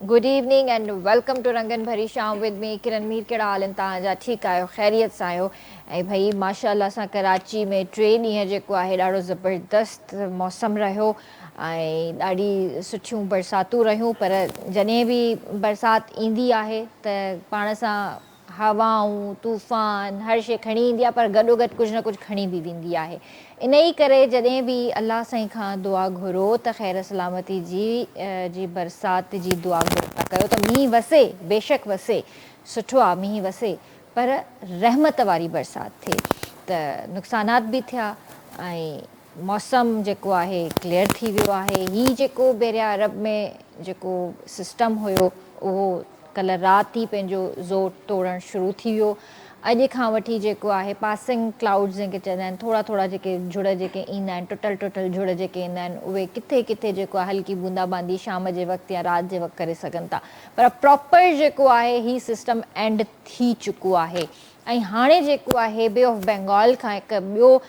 Good evening and welcome to रंगन भरी शाम विद मी किरण मीर। कहिड़ा हाल आहिनि तव्हांजा? ठीकु आहियो? ख़ैरियत सां आहियो? ऐं भई माशाअल्लाह सां कराची में 3 ॾींहं जेको आहे ॾाढो ज़बरदस्त मौसम रहियो ऐं ॾाढी सुठियूं बरसातूं रहियूं। पर जॾहिं बि बरसाति ईंदी आहे त पाण सां हवाऊं तूफ़ान हर शइ खणी ईंदी आहे, पर गॾोगॾु कुझु न कुझु खणी बि वेंदी आहे। इन ई करे जॾहिं बि अलाह साईं खां दुआ घुरो त ख़ैर सलामती जी बरसाति जी दुआ घुरता कयो त मींहुं वसे, बेशक वसे, सुठो आहे मींहुं वसे, पर रहमत वारी बरसाति थिए त नुक़सानात बि थिया ऐं मौसम जेको आहे क्लियर थी वियो आहे। हीअ जेको बेरिया अरब में जेको सिस्टम हुयो उहो कल्ह राति ई पंहिंजो ज़ोर तोड़णु शुरू थी वियो। अॼु खां वठी जेको आहे पासिंग क्लाउड्स जंहिंखे चवंदा आहिनि, थोरा थोरा जेके झुड़ जेके ईंदा आहिनि, टुटल टुटल झुड़ जेके ईंदा आहिनि, उहे किथे किथे जेको आहे हल्की बूंदाबांदी शाम जे वक़्तु या राति जे वक़्तु करे सघनि था। पर प्रॉपर जेको आहे हीउ सिस्टम एंड थी चुको आहे। ऐं हाणे जेको आहे बे ऑफ बंगाल खां हिकु ॿियो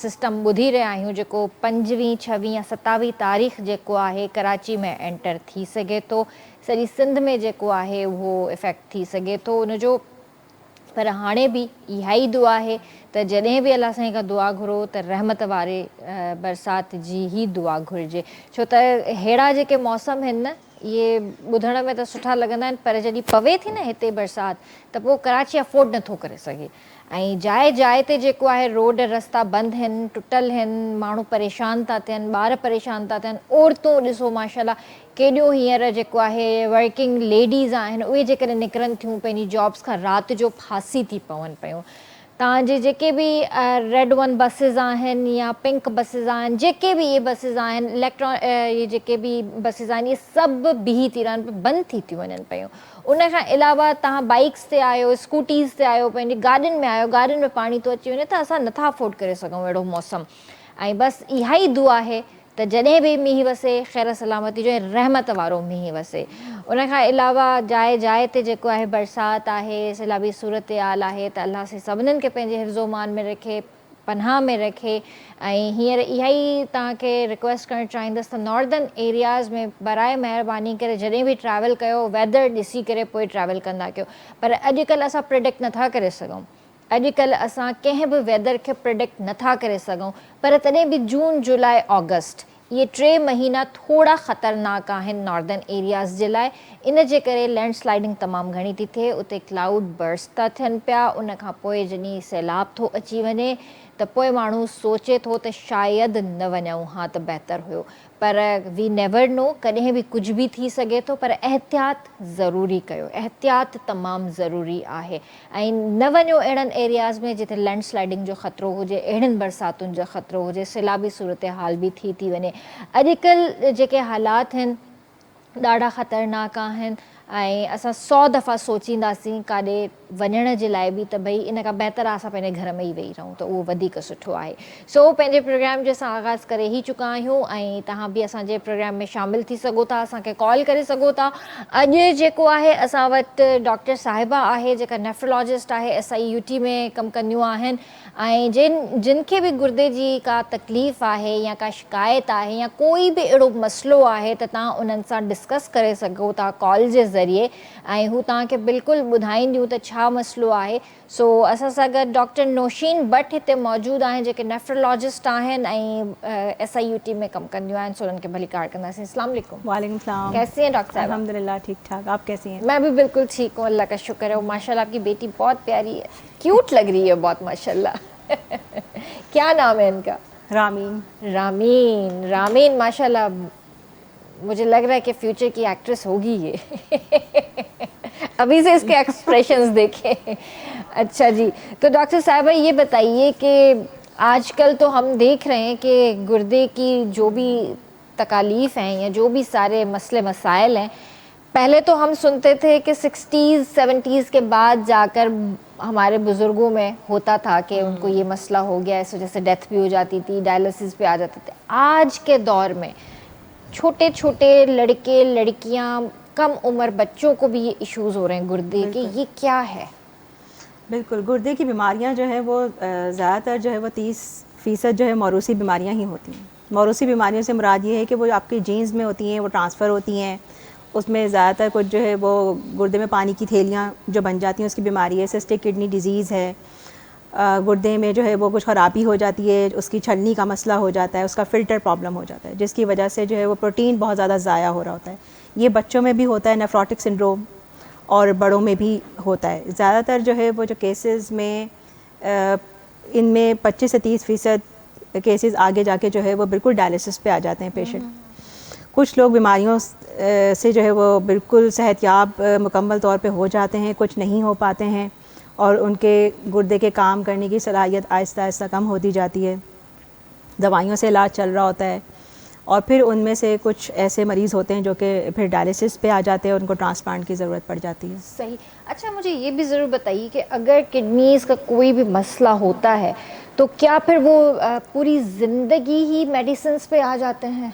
सिस्टम ॿुधी रहिया आहियूं जेको 25, 26 या 27 तारीख़ जेको आहे कराची में एंटर थी सघे थो। सॼी सिंध में जेको आहे उहो इफेक्ट थी सघे थो उनजो। पर हाणे बि इहा ई दुआ आहे त जॾहिं बि अलाह साईं खां दुआ घुरो त रहमत वारे बरसाति जी ई दुआ घुरिजे। छो त अहिड़ा जेके मौसम आहिनि न, इहे ॿुधण में त सुठा लॻंदा आहिनि, पर जॾहिं पवे थी न हिते बरसाति त पोइ कराची अफोर्ड नथो करे सघे। ऐं जाइ जाइ ते जेको आहे रोड रस्ता बंदि आहिनि, टुटल आहिनि, माण्हू परेशान था थियनि, ॿार परेशान था थियनि, औरतूं ॾिसो माशाल्लाह केॾियूं हींअर जेको आहे वर्किंग लेडीज़ आहिनि उहे जेकॾहिं निकिरनि थियूं पंहिंजी जॉब्स खां राति जो फासी थी पवनि पियूं। तव्हांजे जेके बि रेड वन बसिस आहिनि या पिंक बसिस आहिनि, जेके बि इहे बसिस आहिनि, इहे जेके बि बसिस आहिनि, इहे सभु बिही थी रहनि, बंदि थी वञनि पियूं। उन खां अलावा तव्हां बाइक्स ते आहियो, स्कूटीज़ ते आहियो, पंहिंजी गाॾियुनि में आहियो, गाॾियुनि में पाणी थो अची वञे त असां नथा अफोर्ड करे सघूं अहिड़ो मौसम। ऐं बसि इहा ई दुआ आहे त जॾहिं बि मींहुं वसे ख़ैर सलामती जो ऐं रहमत वारो मींहुं वसे। उन खां अलावा जाइ जाइ ते जेको आहे बरसाति आहे, सैलाबी सूरत हाल आहे त अलाह सां सभिनीनि खे पंहिंजे हिफ़्ज़ोमान में रखे, पनाह में रखे। ऐं हींअर इहा ई तव्हांखे रिक्वेस्ट करणु चाहींदसि त नॉर्दर्न एरियाज़ में बराए महिरबानी करे जॾहिं बि ट्रैवल कयो वेदर ॾिसी करे पोइ ट्रैवल कंदा कयो। पर अॼुकल्ह असां प्रिडिक्ट नथा करे सघूं, अॼुकल्ह असां कंहिं बि वेदर खे प्रिडिक्ट नथा करे सघूं। पर तॾहिं बि जून जुलाई ऑगस्ट इहे 3 महीना थोरा ख़तरनाक आहिनि नॉर्दर्न एरियाज़ जे लाइ। इन जे करे लैंडस्लाइडिंग तमामु घणी थी थिए, उते क्लाउड बर्स्ट था थियनि पिया। उन खां पोइ जॾहिं सैलाब थो अची वञे त पोइ माण्हू सोचे थो त शायदि न वञूं हा त बहितरु हुयो। पर वी नेवर नो, कॾहिं बि कुझु बि थी सघे थो। पर एहतियात ज़रूरी कयो, एहतियात तमामु ज़रूरी आहे। ऐं न वञो अहिड़नि एरियाज़ में जिते लैंडस्लाइडिंग जो ख़तरो हुजे, अहिड़ियुनि बरसातुनि जो ख़तरो हुजे, सैलाबी सूरत हाल बि थी वञे। अॼुकल्ह जेके हालात आहिनि ॾाढा ख़तरनाक आहिनि ऐं असां 100 दफ़ा सोचींदासीं काॾे वञण जे लाइ बि त भई इन खां बहितर आहे असां पंहिंजे घर में ई वेही रहूं त उहो वधीक सुठो आहे। सो पंहिंजे प्रोग्राम जो असां आगाज़ करे ई चुका आहियूं ऐं तव्हां बि असांजे प्रोग्राम में शामिलु थी सघो था, असांखे कॉल करे सघो था। अॼु जेको आहे असां वटि डॉक्टर साहिबा आहे जेका नेफ्रोलॉजिस्ट आहे, SIUT में कमु कंदियूं आहिनि। ऐं जिन खे बि गुर्दे जी का तकलीफ़ आहे या का शिकायत आहे या कोई बि अहिड़ो मसइलो आहे त तव्हां उन्हनि सां डिस्कस करे सघो था कॉल जे ज़रिए ऐं हू तव्हांखे बिल्कुलु ॿुधाईंदियूं त छा मसइलो आहे। सो असां सां गॾु डॉक्टर नौशीन भट्ट हिते मौजूदु आहिनि जेके नेफ्रोलॉजिस्ट आहिनि ऐं SIUT में कमु कंदियूं आहिनि। सो उन्हनि खे भली कार कंदासीं। अस्सलाम वालेकुम। वालेकुम सलाम। कैसी हैं डॉक्टर साहब? अल्हम्दुलिल्लाह ठीक ठाक, आप कैसी हैं? मैं भी बिल्कुल ठीक हूँ, अल्लाह का शुक्र है। माशाल्लाह आपकी बेटी बहुत प्यारी है, क्यूट लग रही है बहुत माशाल्लाह। क्या नाम है इनका? रामीन। रामीन, रामीन माशाल्लाह मुझे लग रहा है कि फ्यूचर की एक्ट्रेस होगी ये। अभी से इसके एक्सप्रेशंस देखें। अच्छा जी, तो डॉक्टर साहबा ये बताइए कि आजकल तो हम देख रहे हैं कि गुर्दे की जो भी तकालीफ़ हैं या जो भी सारे मसले मसाइल हैं, पहले तो हम सुनते थे कि 60s 70s के बाद जाकर हमारे बुज़ुर्गों में होता था कि उनको ये मसला हो गया, इस वजह से डेथ भी हो जाती थी, डायलिसिस पे आ जाते थे। आज के दौर में छोटे छोटे लड़के लड़कियां, कम उम्र बच्चों को भी ये इश्यूज़ हो रहे हैं गुर्दे के, ये क्या है? बिल्कुल, गुर्दे की बीमारियां जो है वो ज़्यादातर जो है वो 30% जो है मौरूसी बीमारियां ही होती हैं। मौरूसी बीमारियों से मुराद ये है कि वो आपके जीन्स में होती हैं, वो ट्रांसफ़र होती हैं। उसमें ज़्यादातर कुछ जो है वो गुर्दे में पानी की थैलियाँ जो बन जाती हैं उसकी बीमारी है, सिस्टिक किडनी डिजीज़ है। गुर्दे में जो है वो कुछ ख़राबी हो जाती है, उसकी छलनी का मसला हो जाता है, उसका फ़िल्टर प्रॉब्लम हो जाता है, जिसकी वजह से जो है वो प्रोटीन बहुत ज़्यादा ज़ाया हो रहा होता है। ये बच्चों में भी होता है नेफ्रोटिक सिंड्रोम, और बड़ों में भी होता है। ज़्यादातर जो है वो जो केसेस में इनमें 25 से 30% केसेस आगे जाके जो है वो बिल्कुल डायलिसिस पे आ जाते हैं पेशेंट। कुछ लोग बीमारियों से जो है वो बिल्कुल सेहतयाब मुकम्मल तौर पे हो जाते हैं, कुछ नहीं हो पाते हैं और उनके गुर्दे के काम करने की सलाहियत आहिस्ता आहिस्ता कम होती जाती है। दवाइयों से इलाज चल रहा होता है और फिर उनमें से कुछ ऐसे मरीज़ होते हैं जो कि फिर डायलिसिस पे आ जाते हैं और उनको ट्रांसप्लांट की ज़रूरत पड़ जाती है। सही। अच्छा, मुझे ये भी ज़रूर बताइए कि अगर किडनीज़ का कोई भी मसला होता है तो क्या फिर वो पूरी ज़िंदगी ही मेडिसिन्स पे आ जाते हैं?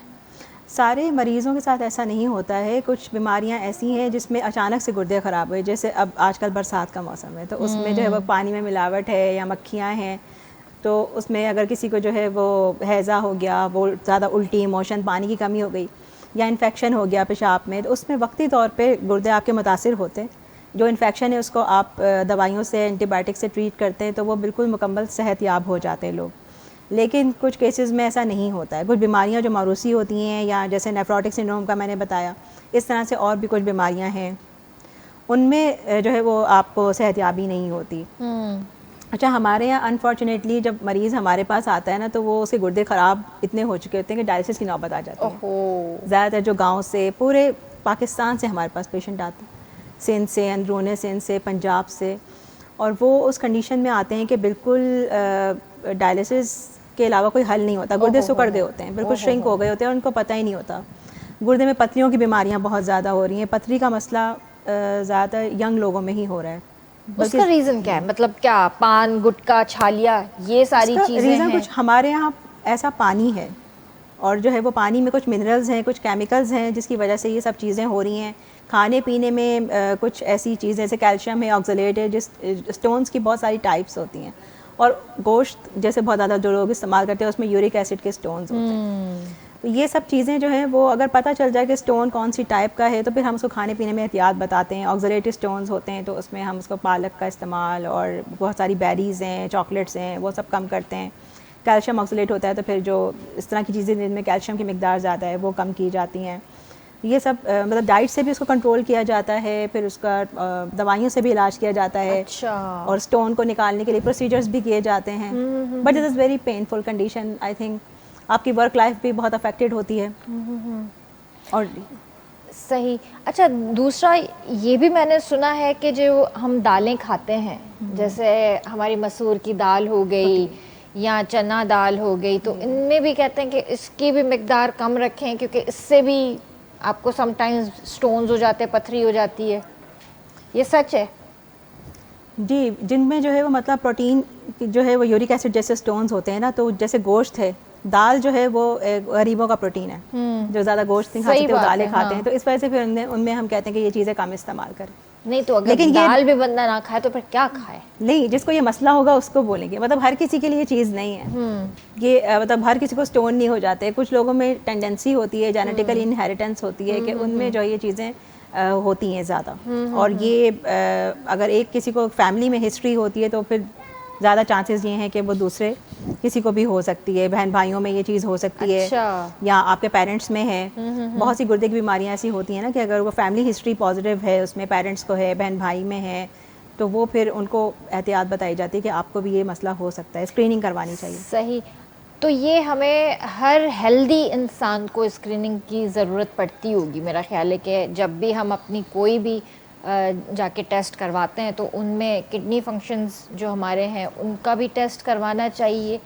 सारे मरीज़ों के साथ ऐसा नहीं होता है। कुछ बीमारियां ऐसी हैं जिसमें अचानक से गुर्दे ख़राब हुए, जैसे अब आजकल बरसात का मौसम है तो उसमें जो है वो पानी में मिलावट है या मक्खियाँ हैं, तो उसमें अगर किसी को जो है वो हैज़ा हो गया, वो ज़्यादा उल्टी, मोशन, पानी की कमी हो गई या इन्फेक्शन हो गया पेशाब में, तो उसमें वक्ती तौर पे गुर्दे आपके मुतासिर होते हैं। जो इन्फेक्शन है उसको आप दवाइयों से, एंटीबायोटिक से ट्रीट करते हैं तो वो बिल्कुल मुकम्मल सेहतयाब हो जाते हैं लोग। लेकिन कुछ केसेस में ऐसा नहीं होता है। कुछ बीमारियां जो मारूसी होती हैं या जैसे नेफ्रोटिक सिंड्रोम का मैंने बताया, इस तरह से और भी कुछ बीमारियां हैं, उनमें जो है वो आपको सेहतयाबी नहीं होती। अच्छा, हमारे यहाँ अनफॉर्चुनेटली जब मरीज़ हमारे पास आता है ना तो वो उसके गुर्दे ख़राब इतने हो चुके होते हैं कि डायलिसिस की नौबत आ जाती है। ज़्यादातर जो गाँव से, पूरे पाकिस्तान से हमारे पास पेशेंट आते हैं, सिंध से, अंदरूनी सिंध से, पंजाब से, और वो उस कंडीशन में आते हैं कि बिल्कुल डायलिसिस के अलावा कोई हल नहीं होता। गुर्दे सुकड़ गए होते हैं, बिल्कुल श्रिंक हो गए होते हैं और उनको पता ही नहीं होता। गुर्दे में पथरियों की बीमारियां बहुत ज़्यादा हो रही हैं। पथरी का मसला ज़्यादातर यंग लोगों में ही हो रहा है। उसका रीज़न क्या है? मतलब क्या पान, गुटखा, छालिया, ये सारी चीज़ें रीज़न हैं? कुछ हमारे यहाँ ऐसा पानी है और जो है वो पानी में कुछ मिनरल्स हैं, कुछ केमिकल्स हैं, जिसकी वजह से ये सब चीज़ें हो रही हैं। खाने पीने में कुछ ऐसी चीज़ें जैसे कैल्शियम है, ऑक्सलेट है, जिस स्टोन्स की बहुत सारी टाइप्स होती हैं, और गोश्त जैसे बहुत ज़्यादा जो लोग इस्तेमाल करते हैं उसमें यूरिक एसिड के स्टोन्स होते हैं। तो ये सब चीज़ें जो हैं वो अगर पता चल जाए कि स्टोन कौन सी टाइप का है तो फिर हम उसको खाने पीने में एहतियात बताते हैं। ऑक्सलेट स्टोन्स होते हैं तो उसमें हम उसको पालक का इस्तेमाल और बहुत सारी बेरीज़ हैं, चॉकलेट्स हैं, वो सब कम करते हैं। कैल्शियम ऑक्सलेट होता है तो फिर जो इस तरह की चीज़ें जिनमें कैल्शियम की मिकदार ज़्यादा है वो कम की जाती हैं। ये सब मतलब डाइट से भी उसको कंट्रोल किया जाता है, फिर उसका दवाइयों से भी इलाज किया जाता है। अच्छा। और स्टोन को निकालने के लिए प्रोसीजर्स भी किए जाते हैं। But it is very painful condition. I think आपकी वर्क लाइफ भी बहुत अफेक्टेड होती है। और सही। अच्छा, दूसरा ये भी मैंने सुना है कि जो हम दालें खाते हैं, जैसे हमारी मसूर की दाल हो गई या चना दाल हो गई, तो इनमें भी कहते हैं कि इसकी भी मिकदार कम रखें क्योंकि इससे भी आपको समटाइम्स स्टोन्स हो जाते हैं, पथरी हो जाती है। ये सच है? जी, जिनमें जो है वो मतलब प्रोटीन जो है वो यूरिक एसिड जैसे स्टोन्स होते हैं ना, तो जैसे गोश्त है, दाल जो है वो गरीबों का प्रोटीन है। जो ज़्यादा गोश्त नहीं खा सकते वो दालें खाते हैं, तो इस वजह से फिर उनमें हम कहते हैं कि ये चीज़ें कम इस्तेमाल करें। नहीं तो अगर दाल भी बंदा ना खाए तो फिर क्या खाए? नहीं, जिसको ये मसला होगा उसको बोलेंगे। मतलब हर किसी के लिए ये चीज़ नहीं है। ये मतलब हर किसी को स्टोन नहीं हो जाते। कुछ लोगों में टेंडेंसी होती है, जेनेटिकल इनहेरिटेंस होती है कि उनमें जो ये चीज़ें होती हैं ज़्यादा। और ये अगर एक किसी को फैमिली में हिस्ट्री होती है तो फिर ज़्यादा चांसेस ये हैं कि वो दूसरे किसी को भी हो सकती है। बहन भाइयों में ये चीज़ हो सकती है। या आपके पेरेंट्स में है। बहुत सी गुर्दे की बीमारियां ऐसी होती हैं ना कि अगर वो फैमिली हिस्ट्री पॉजिटिव है, उसमें पेरेंट्स को है, बहन भाई में है, तो वो फिर उनको एहतियात बताई जाती है कि आपको भी ये मसला हो सकता है, स्क्रीनिंग करवानी चाहिए। सही। तो ये हमें हर हेल्दी इंसान को स्क्रीनिंग की ज़रूरत पड़ती होगी, मेरा ख्याल है कि जब भी हम अपनी कोई भी जाके टेस्ट करवाते हैं तो उनमें किडनी फंक्शंस जो हमारे हैं उनका भी टेस्ट करवाना चाहिए।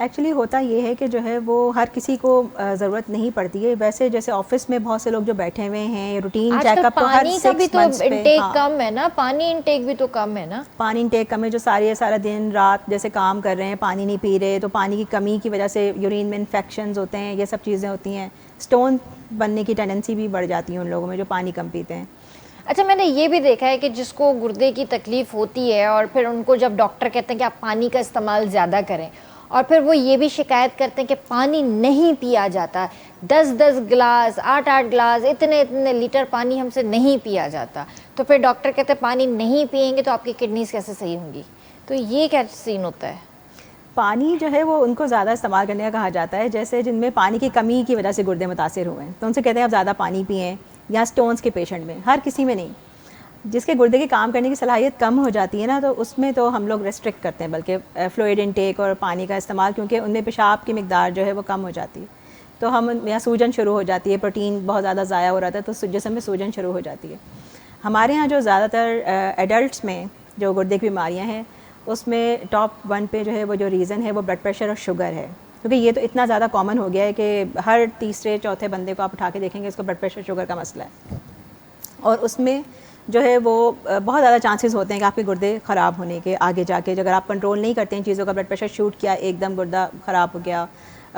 एक्चुअली होता ये है कि जो है वो हर किसी को ज़रूरत नहीं पड़ती है। वैसे जैसे ऑफिस में बहुत से लोग जो बैठे हुए हैं, रूटीन चेकअप तो हर 6 मंथ्स पे, इंटेक कम है ना, पानी इंटेक भी तो कम है ना। पानी इंटेक कम है, जो सारा दिन रात जैसे काम कर रहे हैं, पानी नहीं पी रहे, तो पानी की कमी की वजह से यूरिन में इन्फेक्शंस होते हैं, ये सब चीज़ें होती हैं। स्टोन बनने की टेंडेंसी भी बढ़ जाती है उन लोगों में जो पानी कम पीते हैं। अच्छा, मैंने ये भी देखा है कि जिसको गुर्दे की तकलीफ़ होती है और फिर उनको जब डॉक्टर कहते हैं कि आप पानी का इस्तेमाल ज़्यादा करें और फिर वो ये भी शिकायत करते हैं कि पानी नहीं पिया जाता, 10-10 गिलास, 8-8 गिलास, इतने लीटर पानी हमसे नहीं पिया जाता, तो फिर डॉक्टर कहते हैं पानी नहीं पिएंगे तो आपकी किडनीज कैसे सही होंगी, तो ये क्या सीन होता है? पानी जो है वो उनको ज़्यादा इस्तेमाल करने का कहा जाता है, जैसे जिनमें पानी की कमी की वजह से गुर्दे मुतासिर हुए हैं तो उनसे कहते हैं आप ज़्यादा पानी पिएं, या स्टोन्स के पेशेंट में, हर किसी में नहीं। जिसके गुर्दे की काम करने की सलाहियत कम हो जाती है ना, तो उसमें तो हम लोग रेस्ट्रिक्ट करते हैं बल्कि फ्लूइड इनटेक और पानी का इस्तेमाल, क्योंकि उनमें पेशाब की मिकदार जो है वो कम हो जाती है, तो हम यहाँ सूजन शुरू हो जाती है, प्रोटीन बहुत ज़्यादा ज़ाया हो रहा था तो जिस्म में सूजन शुरू हो जाती है। हमारे यहाँ जो ज़्यादातर एडल्ट्स में जो गुर्दे की बीमारियाँ हैं उसमें टॉप 1 पे जो है वो जो रीज़न है वो ब्लड प्रेशर और शुगर है, क्योंकि ये तो इतना ज़्यादा कॉमन हो गया है कि हर तीसरे चौथे बंदे को आप उठा के देखेंगे इसको ब्लड प्रेशर शुगर का मसला है, और उसमें जो है वो बहुत ज़्यादा चांसेस होते हैं कि आपके गुर्दे ख़राब होने के आगे जाके, अगर आप कंट्रोल नहीं करते हैं चीज़ों का, ब्लड प्रेशर शूट किया एकदम गुर्दा ख़राब हो गया,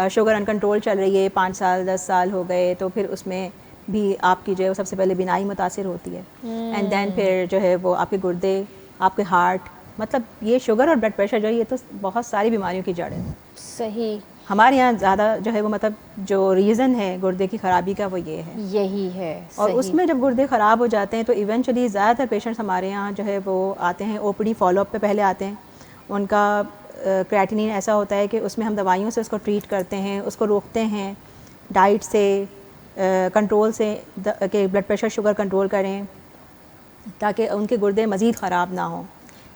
शुगर अनकंट्रोल चल रही है 5 साल 10 साल हो गए, तो फिर उसमें भी आपकी जो है सबसे पहले बिनाई मुतासिर होती है, एंड देन फिर जो है वो आपके गुर्दे, आपके हार्ट, मतलब ये शुगर और ब्लड प्रेशर जो है ये तो बहुत सारी बीमारियों की जड़ है। सही। हमारे यहाँ ज़्यादा जो है वो मतलब जो रीज़न है गुर्दे की ख़राबी का वो ये है, यही है। और सही। उसमें जब गुर्दे ख़राब हो जाते हैं तो इवेंचुअली ज़्यादातर पेशेंट्स हमारे यहाँ जो है वो आते हैं ओपीडी फॉलोअप पे पहले आते हैं, उनका क्रिएटिनिन ऐसा होता है कि उसमें हम दवाइयों से उसको ट्रीट करते हैं, उसको रोकते हैं, डाइट से कंट्रोल से कि ब्लड प्रेशर शुगर कंट्रोल करें ताकि उनके गुर्दे मज़ीद ख़राब ना हों।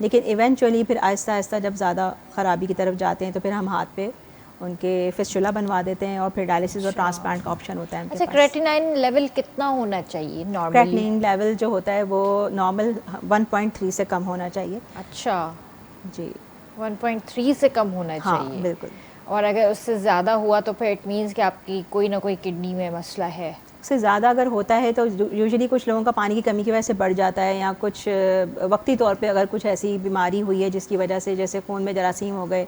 लेकिन इवेंचुअली फिर आहिस्ता आहिस्ता जब ज़्यादा ख़राबी की तरफ जाते हैं तो फिर हम हाथ पे उनके फिस्टुला बनवा देते हैं और फिर डायलिसिस और ट्रांसप्लांट का ऑप्शन होता है उनके अच्छा, पास। क्रेटिनाइन लेवल कितना होना चाहिए नॉर्मली? क्रेटिनिन लेवल जो होता है वो नॉर्मल 1.3 से कम होना चाहिए। अच्छा, जी 1.3 से कम होना हाँ चाहिए। बिल्कुल। और अगर उससे ज़्यादा हुआ तो फिर इट मीन्स कि आपकी कोई ना कोई किडनी में मसला है। उससे ज़्यादा अगर होता है तो यूजुअली कुछ लोगों का पानी की कमी की वजह से बढ़ जाता है, या कुछ वक्ती तौर पे अगर कुछ ऐसी बीमारी हुई है जिसकी वजह से जैसे खून में जरासीम हो गए,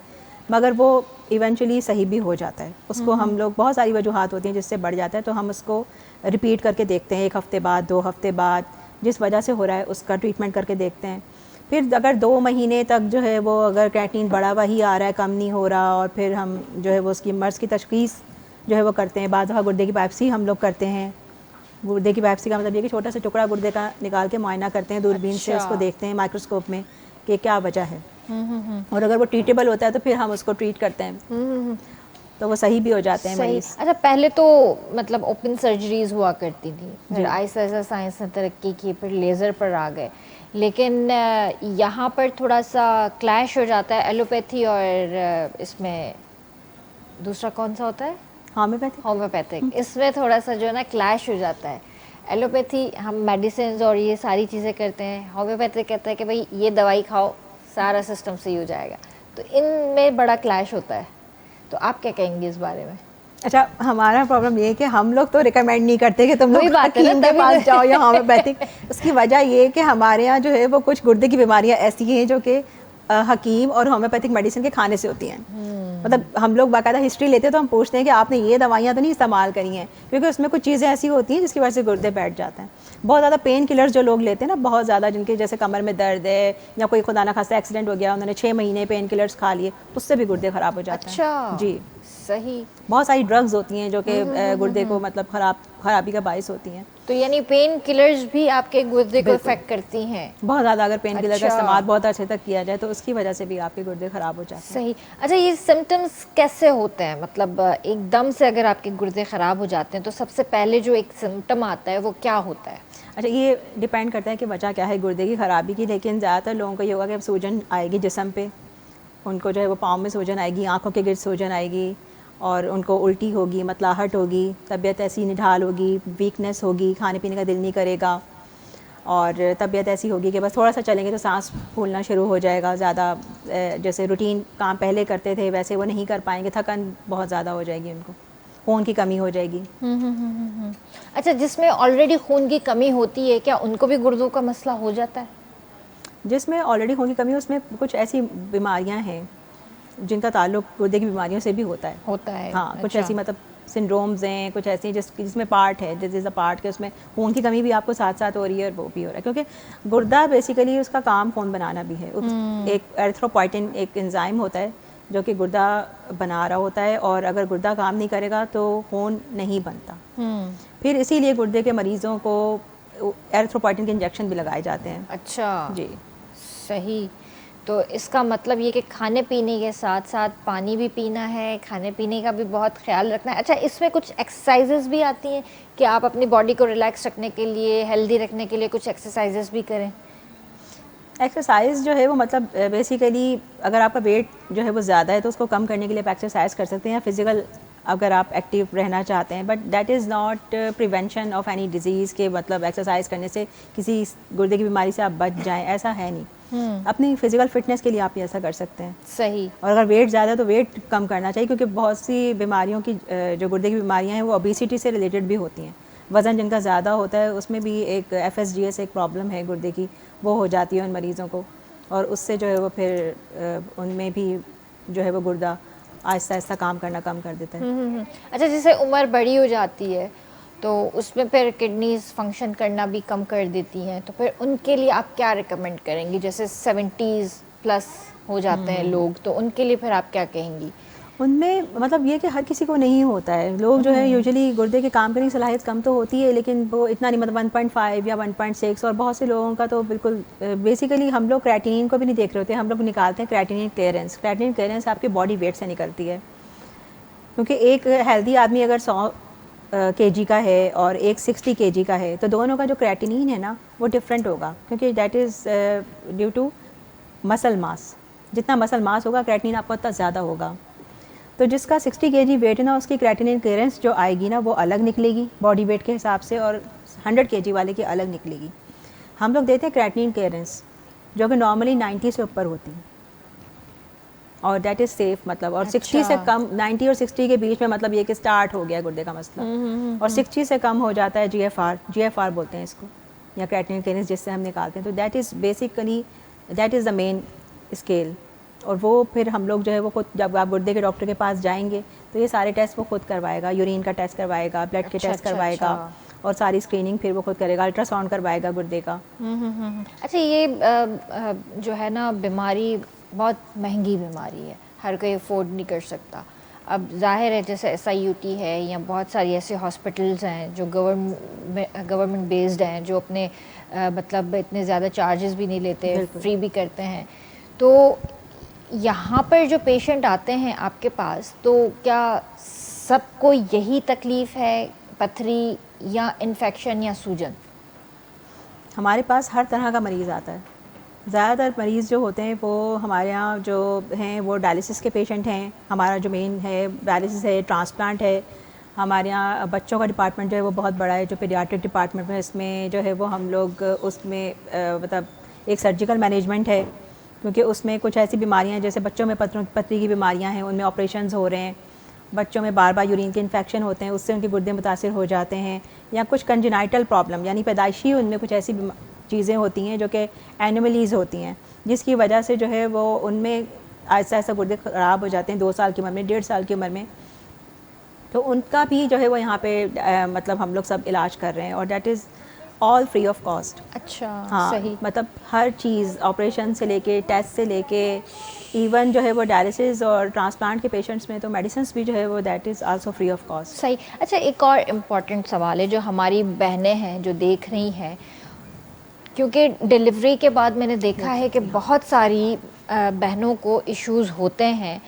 मगर वो इवेंचुअली सही भी हो जाता है। उसको हम लोग बहुत सारी वजूहात होती हैं जिससे बढ़ जाता है, तो हम उसको रिपीट करके देखते हैं 1 हफ़्ते बाद 2 हफ़्ते बाद, जिस वजह से हो रहा है उसका ट्रीटमेंट करके देखते हैं। फिर अगर 2 महीने तक जो है वो अगर क्रेटिनिन बढ़ा हुआ ही आ रहा है, कम नहीं हो रहा, और फिर हम जो है वो उसकी मर्ज़ की तशख़ीस जो है वो करते हैं। बाद गुर्दे की बायोप्सी हम लोग करते हैं। गुर्दे की बायोप्सी का मतलब ये कि छोटा सा टुकड़ा गुर्दे का निकाल के मुआयना करते हैं दूरबीन से, उसको देखते हैं माइक्रोस्कोप में कि क्या वजह है, और अगर वो ट्रीटेबल होता है तो फिर हम उसको ट्रीट करते हैं, तो वो सही भी हो जाते हैं मरीज। अच्छा, पहले तो मतलब ओपन सर्जरीज हुआ करती थी, फिर आहिस्ता आहिस्ता साइंस ने तरक्की की, फिर लेज़र पर आ गए, लेकिन यहाँ पर थोड़ा सा क्लैश हो जाता है एलोपैथी और इसमें दूसरा कौन सा होता है, होम्योपैथिक। इसमें थोड़ा सा जो है ना क्लैश हो जाता है। एलोपैथी हम मेडिसिन और ये सारी चीज़ें करते हैं, होम्योपैथिक कहता है कि भाई ये दवाई खाओ सारा सिस्टम सही हो जाएगा, तो इनमें बड़ा क्लैश होता है। तो आप क्या कहेंगे इस बारे में? अच्छा, हमारा प्रॉब्लम ये है कि हम लोग तो रिकमेंड नहीं करते कि तुम लोग हकीम के पास जाओ या होम्योपैथिक। उसकी वजह ये है कि हमारे यहाँ जो है वो कुछ गुर्दे की बीमारियाँ ऐसी हैं जो कि हकीम और होम्योपैथिक मेडिसिन के खाने से होती हैं। मतलब हम लोग बाकायदा हिस्ट्री लेते हैं तो हम पूछते हैं कि आपने ये दवाइयाँ तो नहीं इस्तेमाल करी हैं, क्योंकि उसमें कुछ चीज़ें ऐसी होती हैं जिसकी वजह से गुर्दे बैठ जाते हैं। बहुत ज़्यादा पेन किलर्स जो लोग लेते हैं ना, बहुत ज़्यादा, जिनके जैसे कमर में दर्द है या कोई खुदा ना खास्ता एक्सीडेंट हो गया, उन्होंने 6 महीने पेन किलर्स खा लिए, उससे भी गुर्दे ख़राब हो जाते हैं। अच्छा जी सही। बहुत सारी ड्रग्स होती हैं जो कि गुर्दे को मतलब खराबी का बायस होती हैं। तो यानी पेन किलर्स भी आपके गुर्दे को इफेक्ट करती हैं बहुत ज़्यादा। अगर पेन किलर का इस्तेमाल बहुत अच्छे तक किया जाए तो उसकी वजह से भी आपके गुर्दे ख़राब हो जाते हैं। सही। अच्छा, ये सिम्टम्स कैसे होते हैं, मतलब एकदम से अगर आपके गुर्दे ख़राब हो जाते हैं तो सबसे पहले जो एक सिम्टम आता है वो क्या होता है? अच्छा, ये डिपेंड करता है कि वजह क्या है गुर्दे की ख़राबी की, लेकिन ज़्यादातर लोगों को ये होगा कि सूजन आएगी जिस्म पे, उनको जो है वो पाँव में सूजन आएगी, आँखों के गिर्द सूजन आएगी, और उनको उल्टी होगी, मतलाहट होगी, तबीयत ऐसी निढाल होगी, वीकनेस होगी, खाने पीने का दिल नहीं करेगा, और तबीयत ऐसी होगी कि बस थोड़ा सा चलेंगे तो सांस फूलना शुरू हो जाएगा, ज़्यादा जैसे रूटीन काम पहले करते थे वैसे वो नहीं कर पाएंगे, थकन बहुत ज़्यादा हो जाएगी, उनको खून की कमी हो जाएगी। अच्छा, जिसमें ऑलरेडी खून की कमी होती है क्या उनको भी गुर्दों का मसला हो जाता है? जिसमें ऑलरेडी खून की कमी है उसमें कुछ ऐसी बीमारियां हैं जिनका ताल्लुक गुर्दे की बीमारियों से भी होता है। हाँ, कुछ ऐसी मतलब सिंड्रोम्स हैं, कुछ ऐसी जिसमें पार्ट है, दिस इज़ अ पार्ट के उसमें खून की कमी भी आपको साथ साथ हो रही है और वो भी हो रहा है, क्योंकि गुर्दा बेसिकली उसका काम खून बनाना भी है। एक एरिथ्रोपोइटिन एक एंजाइम होता है जो कि गुर्दा बना रहा होता है, और अगर गुर्दा काम नहीं करेगा तो खून नहीं बनता। फिर इसीलिए गुर्दे के मरीज़ों को एरिथ्रोपोइटिन के इंजेक्शन भी लगाए जाते हैं। अच्छा जी, सही। तो इसका मतलब ये कि खाने पीने के साथ साथ पानी भी पीना है, खाने पीने का भी बहुत ख्याल रखना है। अच्छा, इसमें कुछ एक्सरसाइजेस भी आती हैं कि आप अपनी बॉडी को रिलैक्स रखने के लिए, हेल्दी रखने के लिए कुछ एक्सरसाइजेस भी करें? एक्सरसाइज जो है वो मतलब बेसिकली अगर आपका वेट जो है वो ज़्यादा है तो उसको कम करने के लिए आप एक्सरसाइज कर सकते हैं, या फिजिकल अगर आप एक्टिव रहना चाहते हैं, but that is not prevention of any disease के मतलब एक्सरसाइज करने से किसी गुर्दे की बीमारी से आप बच जाएं, ऐसा है नहीं। अपनी फिजिकल फिटनेस के लिए आप ये ऐसा कर सकते हैं। सही। और अगर वेट ज़्यादा है तो वेट कम करना चाहिए, क्योंकि बहुत सी बीमारियों की जो गुर्दे की बीमारियां हैं वो ओबेसिटी से रिलेटेड भी होती हैं। वज़न जिनका ज़्यादा होता है उसमें भी एक FSGS एक प्रॉब्लम है गुर्दे की, वो हो जाती है उन मरीज़ों को, और उससे जो है वो फिर उनमें भी जो है वो गुर्दा आहिस्ता आहिस्ता काम करना कम कर देता है। अच्छा, जैसे उम्र बड़ी हो जाती है तो उसमें फिर किडनीज फंक्शन करना भी कम कर देती हैं, तो फिर उनके लिए आप क्या रिकमेंड करेंगी? जैसे 70s प्लस हो जाते हैं लोग, तो उनके लिए फिर आप क्या कहेंगी? उनमें मतलब ये कि हर किसी को नहीं होता है। लोग जो है यूजुअली गुर्दे के काम करने की सलाहियत कम तो होती है, लेकिन वो इतना नहीं, मतलब 1.5 या 1.6, और बहुत से लोगों का तो बिल्कुल बेसिकली हम लोग क्रेटिनिन को भी नहीं देख रहे होते, हम लोग निकालते हैं क्रेटिनिन क्लियरेंस। क्रेटिनिन क्लियरेंस आपके बॉडी वेट से निकलती है, क्योंकि एक हेल्दी आदमी अगर 100 kg का है और एक 60 kg का है, तो दोनों का जो क्रेटिनिन है ना वो डिफरेंट होगा, क्योंकि that is due to muscle mass. जितना मसल मास होगा क्रेटिनिन आपको उतना ज़्यादा होगा। तो जिसका 60 kg वेट है ना, उसकी क्रेटिनिन क्लियरेंस जो आएगी ना वो अलग निकलेगी बॉडी वेट के हिसाब से, और 100 kg वाले की अलग निकलेगी। हम लोग देते हैं क्रेटिनिन क्लियरेंस जो कि नॉर्मली 90 से ऊपर होती है, और दैट इज़ सेफ, मतलब और 60 से कम, 90 और 60 के बीच में मतलब ये कि स्टार्ट हो गया गुर्दे का मसला। और 60 से कम हो जाता है GFR बोलते हैं इसको, या क्रेटिनिन क्लियरेंस जिससे हम निकालते हैं। तो that is basically that is the main scale, और वो फिर हम लोग जो है वो खुद, जब आप गुर्दे के डॉक्टर के पास जाएंगे तो ये सारे टेस्ट वो खुद करवाएगा, यूरिन का टेस्ट करवाएगा, ब्लड के टेस्ट करवाएगा, और सारी स्क्रीनिंग फिर वो खुद करेगा, अल्ट्रासाउंड करवाएगा गुर्दे का। अच्छा, ये जो है ना बीमारी बहुत महंगी बीमारी है, हर कोई अफोर्ड नहीं कर सकता। अब जाहिर है जैसे SIUT है या बहुत सारी ऐसे हॉस्पिटल्स हैं जो गवर्नमेंट बेस्ड हैं, जो अपने मतलब इतने ज़्यादा चार्जेस भी नहीं लेते, फ्री भी करते हैं। तो यहाँ पर जो पेशेंट आते हैं आपके पास, तो क्या सबको यही तकलीफ़ है, पथरी या इन्फेक्शन या सूजन? हमारे पास हर तरह का मरीज़ आता है। ज़्यादातर मरीज़ जो होते हैं वो हमारे यहाँ जो हैं वो डायलिसिस के पेशेंट हैं। हमारा जो मेन है डायलिसिस है, ट्रांसप्लांट है। हमारे यहाँ बच्चों का डिपार्टमेंट जो है वो बहुत बड़ा है, जो पीडियाट्रिक डिपार्टमेंट है, इसमें जो है वो हम लोग उसमें मतलब एक सर्जिकल मैनेजमेंट है, क्योंकि उसमें कुछ ऐसी बीमारियाँ हैं जैसे बच्चों में पथरी की बीमारियाँ हैं, उनमें ऑपरेशंस हो रहे हैं। बच्चों में बार बार यूरिन के इन्फेक्शन होते हैं, उससे उनके गुर्दे मुतासिर हो जाते हैं, या कुछ कंजेनाइटल प्रॉब्लम यानी पैदाइशी उनमें कुछ ऐसी चीज़ें होती हैं जो कि एनोमलीज़ होती हैं, जिसकी वजह से जो है वो उनमें आहिस्ता आहिस्ता गुर्दे ख़राब हो जाते हैं 2 साल की उम्र में, 1.5 साल की उम्र में। तो उनका भी जो है वो यहाँ पे मतलब हम लोग सब इलाज कर रहे हैं, और that is all free of cost. अच्छा, हाँ, सही। मतलब हर चीज़, ऑपरेशन से लेके टेस्ट से लेके इवन जो है वो डायलिसिस और ट्रांसप्लांट के पेशेंट्स में तो मेडिसिन भी जो है वो that is also free of cost. सही। अच्छा, एक और इम्पॉर्टेंट सवाल है जो हमारी बहनें हैं जो देख रही हैं, क्योंकि डिलीवरी के बाद मैंने देखा है कि बहुत सारी बहनों को इश्यूज़ होते हैं।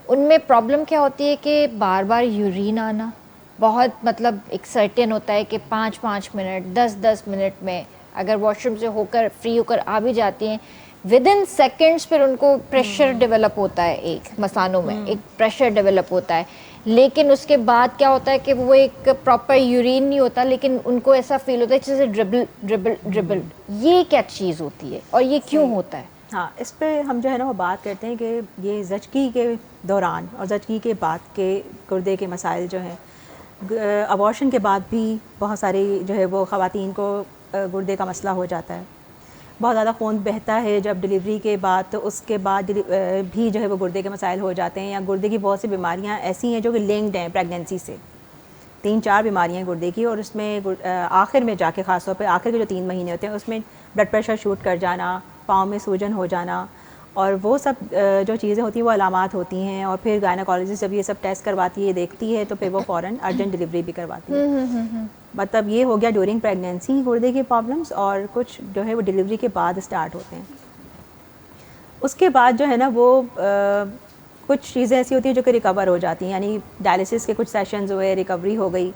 उनमें प्रॉब्लम क्या होती है कि बार बार यूरिन आना, बहुत मतलब एक सर्टेन होता है कि 5-5 मिनट 10-10 मिनट में अगर वॉशरूम से होकर फ्री होकर आ भी जाती हैं, विद इन सेकेंड्स फिर उनको प्रेशर डेवलप होता है, एक मसानों में एक प्रेशर डेवलप होता है। लेकिन उसके बाद क्या होता है कि वो एक प्रॉपर यूरिन नहीं होता, लेकिन उनको ऐसा फील होता है जैसे ड्रिबल ड्रिबल ड्रिबल। ये क्या चीज़ होती है और ये क्यों होता है? हाँ, इस पे हम जो है ना वो बात करते हैं कि ये ज़चगी के दौरान और ज़चगी के बाद के गुर्दे के मसाइल जो हैं, अबॉर्शन के बाद भी बहुत सारी जो है वो ख़वातीन को गुर्दे का मसला हो जाता है। बहुत ज़्यादा खून बहता है जब डिलीवरी के बाद, तो उसके बाद भी जो है वो गुर्दे के मसाइल हो जाते हैं, या गुर्दे की बहुत सी बीमारियां ऐसी हैं जो कि लिंक्ड हैं प्रेगनेंसी से। 3-4 बीमारियां हैं गुर्दे की, और उसमें आखिर में जाके ख़ासतौर पे आखिर के जो 3 महीने होते हैं उसमें ब्लड प्रेशर शूट कर जाना, पाँव में सूजन हो जाना, और वो सब जो चीज़ें होती हैं वो अलामात होती हैं, और फिर गायनाकोलॉजिस्ट जब ये सब टेस्ट करवाती है, देखती है, तो फिर वो फ़ौरन अर्जेंट डिलीवरी भी करवाती है। मतलब ये हो गया ड्यूरिंग प्रेगनेंसी गुर्दे के प्रॉब्लम्स, और कुछ जो है वो डिलीवरी के बाद स्टार्ट होते हैं। उसके बाद जो है ना वो कुछ चीज़ें ऐसी होती हैं जो कि रिकवर हो जाती हैं, यानी डायलिसिस के कुछ सेशंस हुए, रिकवरी हो गई,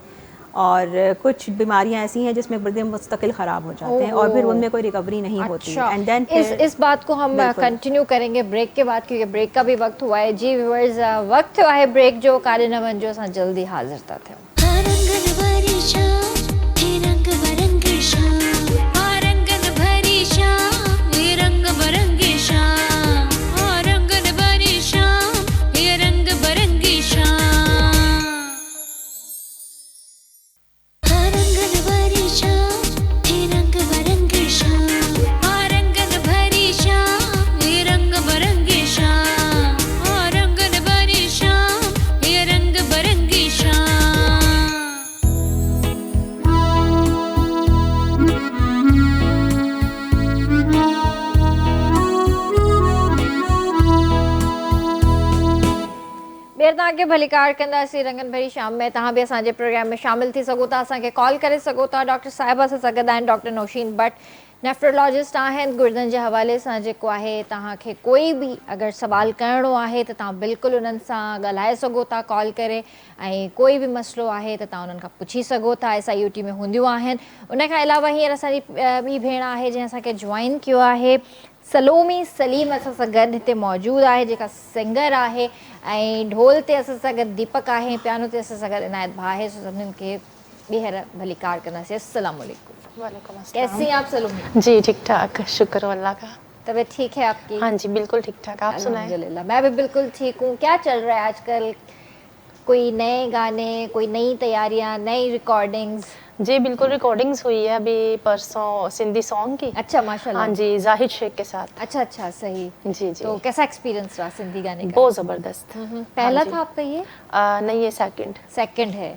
और कुछ बीमारियां ऐसी हैं जिसमें गुर्दे मुस्तकिल ख़राब हो जाते हैं और फिर उनमें कोई रिकवरी नहीं होती। एंड देन इस बात को हम कंटिन्यू करेंगे ब्रेक के बाद, क्योंकि ब्रेक का भी वक्त हुआ है। जी व्यूअर्स, वक्त हुआ है ब्रेक जो काले नमन जो असां जल्दी हाजिर था थे। के भलीकार कंदासीं रंगन भरी शाम में। तहां भी असांजे प्रोग्राम में शामिल थी सघो था, असांखे कॉल करे सघो था। डॉक्टर साहिबा सां सां गॾु आहिनि डॉक्टर नौशीन भट्ट, नेफ्रोलॉजिस्ट आहिनि। गुर्दनि जे हवाले सां जेको आहे तव्हांखे कोई बि अगरि सवाल करिणो आहे त तव्हां बिल्कुलु उन्हनि सां ॻाल्हाए सघो था कॉल करे, ऐं कोई बि मसइलो आहे त तव्हां उन्हनि खां पुछी सघो था। SIUT में हूंदियूं आहिनि। उनखां अलावा हींअर असांजी ॿी भेण आहे जंहिं असांखे जॉइन कयो आहे, सलोमी सलीम असां सां गॾु हिते मौजूदु आहे, जेका सिंगर आहे, ऐं ढोल ते असां सां गॾु दीपक आहे, पियानो ते असां सां गॾु इनायत भाउ आहे। सभिनीनि खे ॿीहर भलीकार कंदासीं। अस्सलाम वालेकुम। वालेकुम अस्सलाम। कैसी हैं आप सलोमी? जी ठीक ठाक, शुक्र अल्लाह का। तबीयत ठीक है आपकी? हाँ जी बिल्कुल ठीक ठाक, आप सुनाएं? अल्हम्दुलिल्लाह मैं भी बिल्कुल ठीक हूँ। क्या चल रहा है आजकल? कोई नए गाने, कोई नई तैयारियां, नई रिकॉर्डिंग्स? जी बिल्कुल, रिकॉर्डिंग्स हुई है अभी परसों सिंधी सॉन्ग की। अच्छा माशाल्लाह। हाँ जी, जाहिद शेख के साथ। अच्छा अच्छा, सही। जी जी। तो कैसा एक्सपीरियंस रहा सिंधी गाने का? बहुत ज़बरदस्त। पहला था आपका ये? नहीं, ये सेकंड है।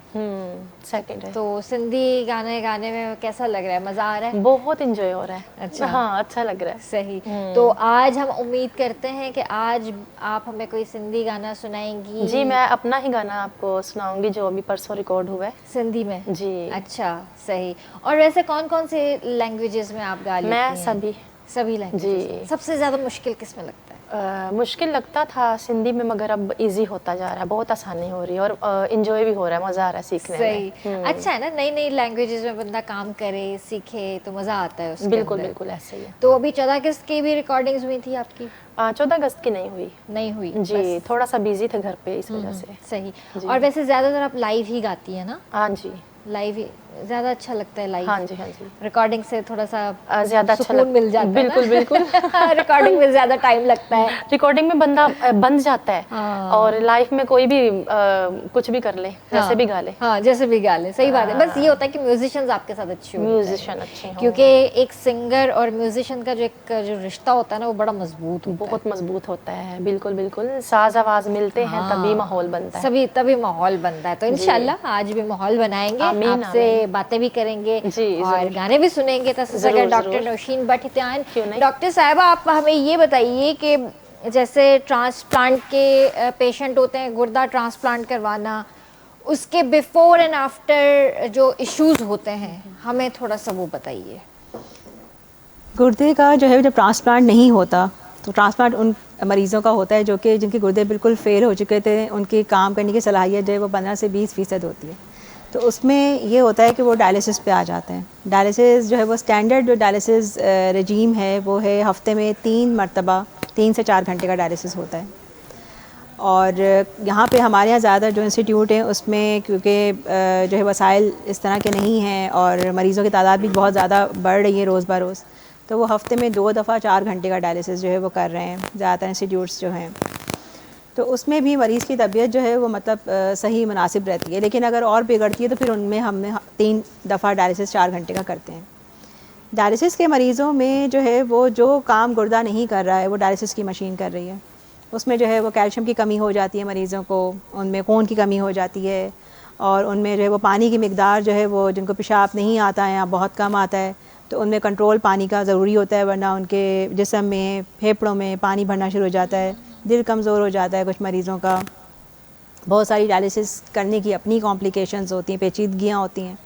सेकंड है। तो सिंधी गाने गाने में कैसा लग रहा है? मजा आ रहा है? बहुत इंजॉय हो रहा है। अच्छा, हाँ अच्छा लग रहा है। सही। तो आज हम उम्मीद करते हैं कि आज आप हमें कोई सिंधी गाना सुनाएंगी। जी मैं अपना ही गाना आपको सुनाऊंगी जो अभी परसों रिकॉर्ड हुआ है सिंधी में। जी। अच्छा, सही। और वैसे कौन कौन से लैंग्वेजेस में आप गा लेती हैं? मैं सभी लैंग्वेजेस। जी। सबसे ज्यादा मुश्किल किस में लगता है? मुश्किल लगता था सिंधी में, मगर अब इजी होता जा रहा है, बहुत आसानी हो रही है और इंजॉय भी हो रहा है, मज़ा आ रहा है सीखने में। सही। अच्छा है ना, नई नई लैंग्वेजेस में बंदा काम करे, सीखे तो मज़ा आता है उसके बिल्कुल अंदर। बिल्कुल ऐसे ही है। तो अभी 14 अगस्त की भी रिकॉर्डिंग्स हुई थी आपकी? 14 अगस्त की नहीं हुई जी, थोड़ा सा बिजी थे घर पे इस वजह से। सही। और वैसे ज़्यादातर आप लाइव ही गाती है ना? हाँ जी, लाइव ही ज़्यादा अच्छा लगता है लाइव। हाँ जी हाँ जी। रिकॉर्डिंग से थोड़ा सा ज़्यादा अच्छा मिल जाता है। बिल्कुल बिल्कुल। रिकॉर्डिंग में ज़्यादा टाइम लगता है। रिकॉर्डिंग में बंदा बंध जाता है। और लाइव में कोई भी कुछ भी कर ले, जैसे भी गा ले। हाँ, जैसे भी गा ले, सही बात है। बस ये होता है कि म्यूजिशियंस आपके साथ अच्छे हों, म्यूजिशियन अच्छे हों, क्योंकि एक सिंगर और म्यूजिशियन का जो रिश्ता होता है ना, वो बड़ा मजबूत होता है। बहुत मजबूत होता है। बिल्कुल बिल्कुल, साज आवाज मिलते हैं तभी माहौल बनता है। तभी माहौल बनता है। तो इंशाल्लाह आज भी माहौल बनाएंगे, आपसे बातें भी करेंगे और गाने भी सुनेंगे। तो डॉक्टर नौशीन भट्ट हिते आहिनि। डॉक्टर साहिबा, आप हमें ये बताइए कि जैसे ट्रांसप्लांट के पेशेंट होते हैं, गुर्दा ट्रांसप्लांट करवाना, उसके बिफोर एंड आफ्टर जो इश्यूज होते हैं, हमें थोड़ा सा वो बताइए। गुर्दे का जो है जब ट्रांसप्लांट नहीं होता तो ट्रांसप्लांट उन मरीज़ों का होता है जो कि जिनके गुर्दे बिल्कुल फेल हो चुके थे, उनकी काम करने की सलाहियत जो है वो 15 से 20% होती है। तो उसमें ये होता है कि वो डायलिसिस पे आ जाते हैं। डायलिसिस जो है वो स्टैंडर्ड जो डायलिसिस रजीम है वो है हफ्ते में 3 मरतबा 3 से 4 घंटे का डायलिसिस होता है। और यहाँ पे हमारे यहाँ ज़्यादा जो इंस्टीट्यूट हैं उसमें क्योंकि जो है वसाइल इस तरह के नहीं हैं और मरीज़ों की तादाद भी बहुत ज़्यादा बढ़ रही है रोज़ बरोज़, तो वो हफ्ते में 2 दफ़ा 4 घंटे का डायलिसिस जो है वो कर रहे हैं ज़्यादातर इंस्टीट्यूट्स जो हैं। तो उसमें भी मरीज़ की तबीयत जो है वो मतलब सही मुनासिब रहती है। लेकिन अगर और बिगड़ती है तो फिर उनमें हम 3 दफ़ा डायलिसिस 4 घंटे का करते हैं। डायलिसिस के मरीज़ों में जो है वो जो काम गुर्दा नहीं कर रहा है वो डायलिसिस की मशीन कर रही है। उसमें जो है वो कैल्शियम की कमी हो जाती है मरीज़ों को, उनमें खून की कमी हो जाती है और उनमें जो है वो पानी की मिकदार जो है वो जिनको पेशाब नहीं आता है या बहुत कम आता है तो उनमें कंट्रोल पानी का ज़रूरी होता है, वरना उनके जिस्म में, फेफड़ों में पानी भरना शुरू हो जाता है, दिल कमज़ोर हो जाता है कुछ मरीज़ों का। बहुत सारी डायलिसिस करने की अपनी कॉम्प्लिकेशंस होती हैं, पेचीदगियाँ होती हैं।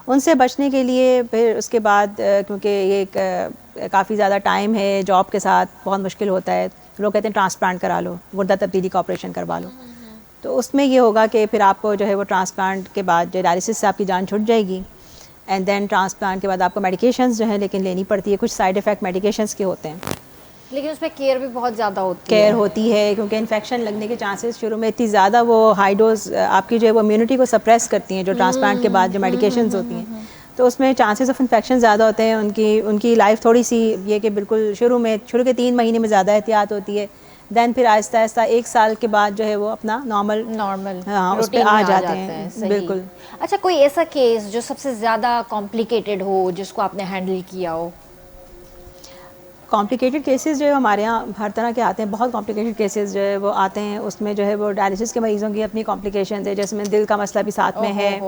उनसे बचने के लिए फिर उसके बाद क्योंकि ये काफ़ी ज़्यादा टाइम है, जॉब के साथ बहुत मुश्किल होता है, लोग कहते हैं ट्रांसप्लांट करा लो, गुर्दा तब्दीली का ऑपरेशन करवा लो। तो उसमें ये होगा कि फिर आपको जो है वो ट्रांसप्लांट के बाद जो डायलिसिस से आपकी जान छूट जाएगी, एंड देन ट्रांसप्लांट के बाद आपको मेडिकेशंस जो है लेकिन लेनी पड़ती है, कुछ साइड इफ़ेक्ट मेडिकेशंस के होते हैं। लेकिन उसमें केयर भी बहुत ज़्यादा होती केयर है। होती है क्योंकि इन्फेक्शन लगने के चांसेस शुरू में इतनी ज़्यादा, वो हाई डोज आपकी जो है वो इम्यूनिटी को सप्रेस करती हैं, जो ट्रांसप्लांट के बाद जो मेडिकेशंस होती हैं, तो उसमें चांसेस ऑफ इन्फेक्शन ज़्यादा होते हैं। उनकी लाइफ थोड़ी सी ये कि बिल्कुल शुरू के 3 महीने में ज़्यादा एहतियात होती है, देन फिर आहिस्ता आहिस्ता 1 साल के बाद जो है वो अपना नॉर्मल हाँ उस पर आ जाते हैं। सही। बिल्कुल। अच्छा, कोई ऐसा केस जो सबसे ज़्यादा कॉम्प्लिकेटेड हो जिसको आपने हैंडल किया हो? कॉम्प्लिकेटेड केसेस जो है हमारे यहाँ हर तरह के आते हैं, बहुत कॉम्प्लिकेटेड केसेस जो है वो आते हैं। उसमें जो है वो डायलिसिस के मरीज़ों की अपनी कॉम्प्लिकेशंस है, जिसमें दिल का मसला भी साथ में है,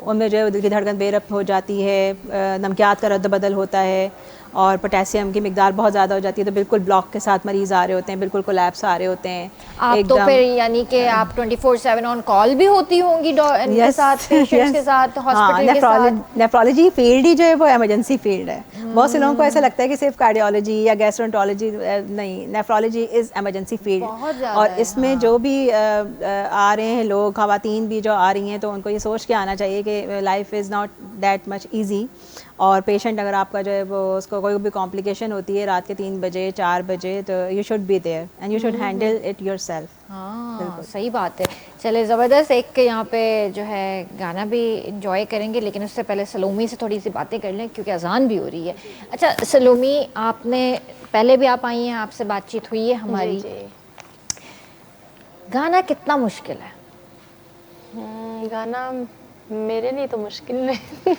उनमें जो है दिल की धड़कन बेरफ्त हो जाती है, नमकियात का रद्द बदल होता है और पोटेशियम की मिकदार बहुत ज़्यादा हो जाती है, तो बिल्कुल ब्लॉक के साथ मरीज़ आ रहे होते हैं, बिल्कुल कोलैप्स आ रहे होते हैं। आप तो फिर यानी कि आप 24/7 ऑन कॉल भी होती होंगी इनके साथ, पेशेंट्स के साथ, हॉस्पिटल के साथ। नेफ्रोलॉजी फील्ड ही जो है वो इमरजेंसी फील्ड है। बहुत से लोगों को ऐसा लगता है कि सिर्फ कार्डियोलॉजी या गैस्ट्रोएंटरोलॉजी, नहीं, नेफ्रोलॉजी इज़ इमरजेंसी फील्ड। और इसमें जो भी आ रहे हैं लोग, ख़वातीन भी जो आ रही हैं, तो उनको ये सोच के आना चाहिए कि life is not that much easy. और पेशेंट अगर आपका जो है वो उसको कोई भी कॉम्प्लिकेशन होती है रात के 3 बजे 4 बजे, तो you should be there and you should handle it yourself. हाँ, सही बात है। चले, ज़बरदस्त। एक यहाँ पे जो है गाना भी इंजॉय करेंगे, लेकिन उससे पहले सलोमी से थोड़ी सी बातें कर लें क्योंकि अजान भी हो रही है। अच्छा सलोमी, आपने पहले भी आप आई हैं, आपसे बातचीत हुई है हमारी। जी। गाना कितना मुश्किल है? गाना मेरे लिए तो मुश्किल नहीं।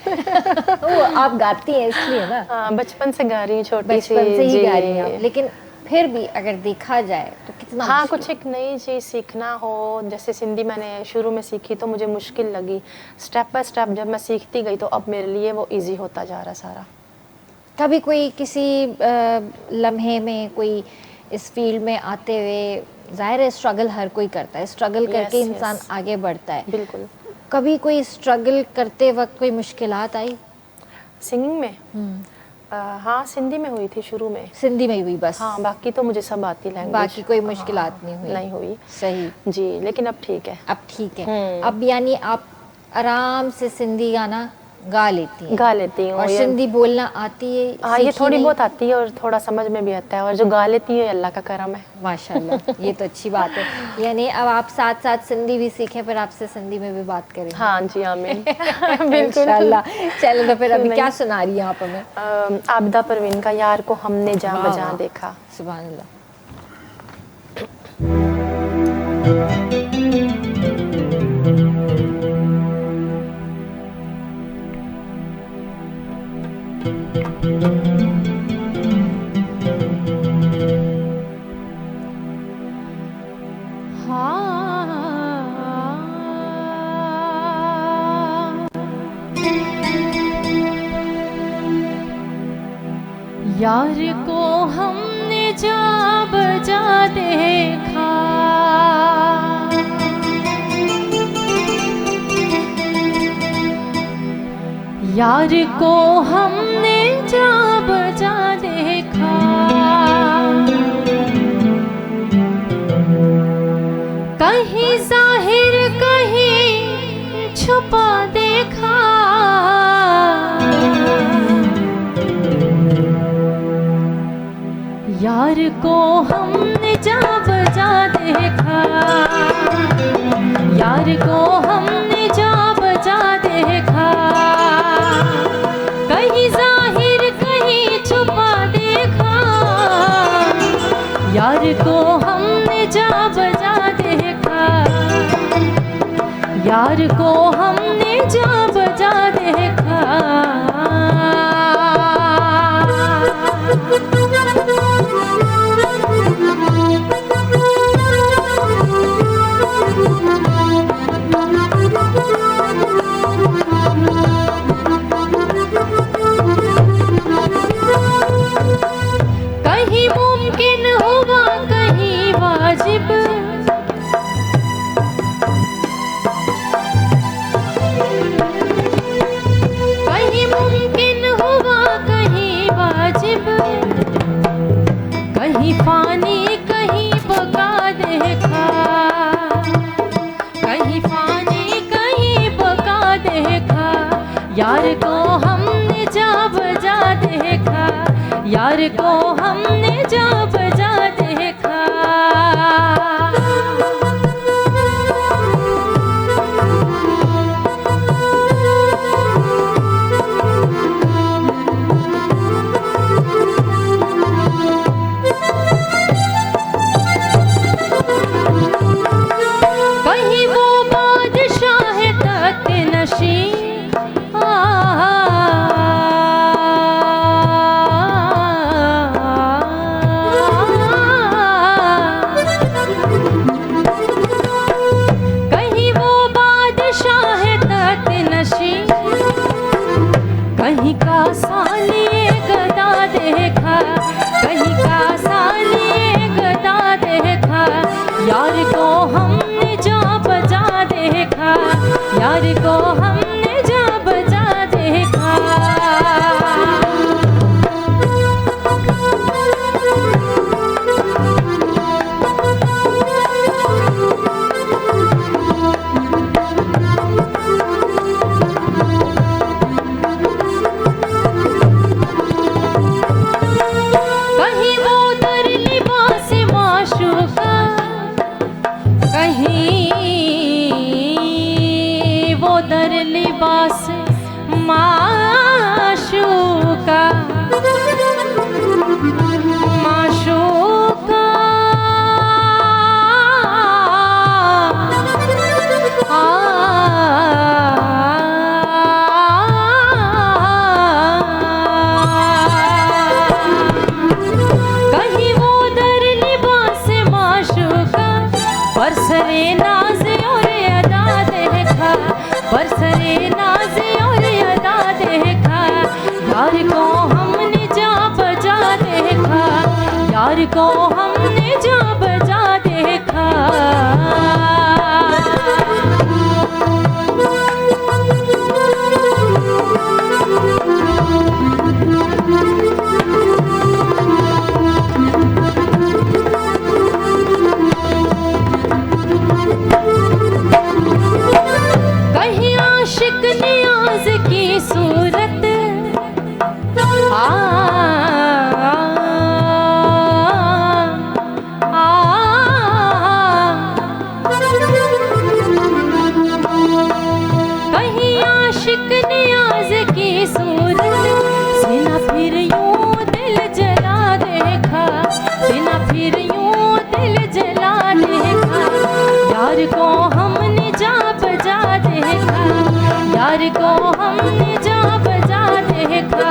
वो आप गाती हैं इसलिए ना। हाँ, बचपन से गा रही हूँ, छोटी सी। बचपन से ही जी। गा रही हैं आप, लेकिन फिर भी अगर देखा जाए तो कितना हाँ, मुश्किल कुछ एक नई चीज़ सीखना हो, जैसे सिंधी मैंने शुरू में सीखी तो मुझे मुश्किल लगी। स्टेप बाय स्टेप जब मैं सीखती गई तो अब मेरे लिए वो इजी होता जा रहा सारा। कभी कोई किसी लम्हे में कोई इस फील्ड में आते हुए, जाहिर है स्ट्रगल हर कोई करता है, स्ट्रगल करके इंसान आगे बढ़ता है। बिल्कुल। कभी कोई स्ट्रगल करते वक्त कोई मुश्किलात आई? सिंगिंग में हाँ, सिंधी में हुई थी शुरू में। सिंधी में हुई बस? हाँ, बाकी तो मुझे सब आती लैंग्वेज। बाकी कोई मुश्किलात नहीं हुई? सही जी, लेकिन अब ठीक है। अब ठीक है। अब यानी आप आराम से सिंधी गाना गा लेती हूँ और सिंधी बोलना आती है? हाँ, ये थोड़ी बहुत आती है और थोड़ा समझ में भी आता है, और जो गा लेती है अल्लाह का करम है। माशाल्लाह, ये तो अच्छी बात है। यानी अब आप साथ साथ सिंधी भी सीखें, फिर आपसे सिंधी में भी बात करेंगे। हाँ जी, आमीन। इंशाल्लाह। चलो, तो फिर अभी क्या सुना रही हैं आप हमें? आबिदा परवीन का यार को हमने जहाँ बजा देखा। सुभान अल्लाह। यार को हमने जा बजा देखा, यार को हमने जा बजा देखा, कहीं जाहिर कहीं छुपा देखा, यार को हमने जा बजा देखा, यार को हमने जा बजा देखा, कहीं जाहिर कहीं छुपा देखा, यार को हमने जा बजा देखा, यार को हमने जा बजा देखा। फानी कहीं बका देखा, कहीं फानी कहीं बका देखा, यार को हमने जा बजा देखा, यार को हमने जा बजा देखा। कहीं वो बादशाह तख्त नशी, कहीं वो बादशाह तख्त नशी, कहीं का सालिए गदा देखा, कहीं का सालिए गदा देखा, यार को हमने जा बजा देखा, यार को हमने जा बजा देखा। कहीं वो दर लिबास माशूका, कहीं वो दर लिबास माशूका, माशूका कहीं वो दर लिबास माशूका, बरसरे नाज और अदा देखा, बरसरे नाज और अदा देखा, यार को हमने जा बजा देखा, यार को हमने जा बजा देखा। कहीं आशिक नियाज की सूरत, कहीं आशिक नियाज की सूरत, सीना फिर यूं दिल जला देखा, सीना फिर यूं दिल जला देखा, यार को हमने जा बजा देखा, यार को हमने जा बजा देखा,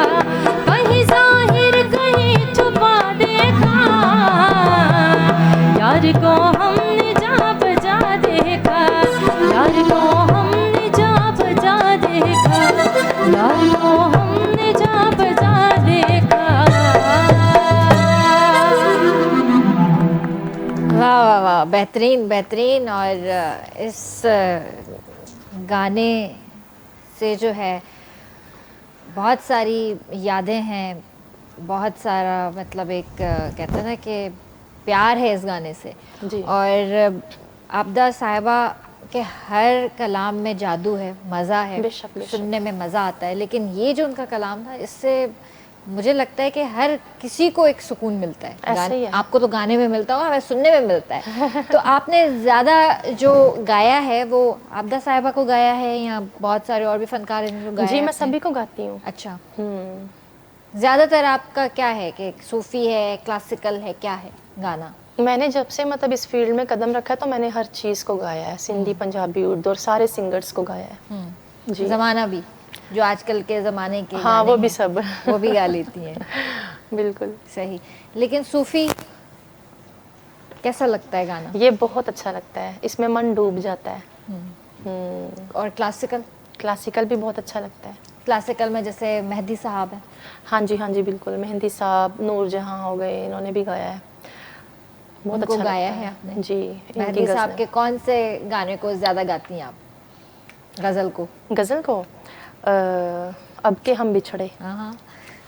कहीं जाहिर कहीं छुपा देखा, यार को हमने जा बजा देखा, यार को हमने जा बजा देखा, यार को हमने जा बजा देखा। वाह वाह वाह, बेहतरीन बेहतरीन। और इस गाने से जो है बहुत सारी यादें हैं, बहुत सारा मतलब एक कहते हैं ना कि प्यार है इस गाने से। जी। और आबदा साहिबा के हर कलाम में जादू है, मज़ा है, बेशक, बेशक। सुनने में मज़ा आता है। लेकिन ये जो उनका कलाम था, इससे मुझे लगता है कि हर किसी को एक सुकून मिलता है। ऐसे ही है। आपको तो गाने में मिलता होगा, हमें सुनने में मिलता है। तो आपने ज़्यादा जो गाया है वो आबदा साहिबा को गाया है या बहुत सारे और भी फनकार हैं जो गाया जी, है मैं आपने? सभी को गाती हूँ। अच्छा, हम्म। ज़्यादातर आपका क्या है कि सूफ़ी है, क्लासिकल है, क्या है गाना? मैंने जब से मतलब इस फील्ड में कदम रखा है तो मैंने हर चीज़ को गाया है, सिंधी, पंजाबी, उर्दू और सारे सिंगर्स को गाया है। जी। ज़माना भी, जो आजकल के ज़माने के हाँ, गाने वो हैं, भी सब। वो भी गा लेती हैं। बिल्कुल सही। लेकिन सूफ़ी कैसा लगता है गाना? ये बहुत अच्छा लगता है, इसमें मन डूब जाता है। और क्लासिकल? क्लासिकल भी बहुत अच्छा लगता है। क्लासिकल में जैसे मेहदी साहब है। हाँ जी बिल्कुल, मेहंदी साहब, नूर जहाँ हो गए, इन्होंने भी गाया है, बहुत उनको अच्छा गाया लगता है आपने? जी। मेहदी इनकी साहब गज़लें। के कौन से गाने को ज़्यादा गाती हैं आप? गज़ल को? गज़ल को अब के हम बिछड़े। हाँ,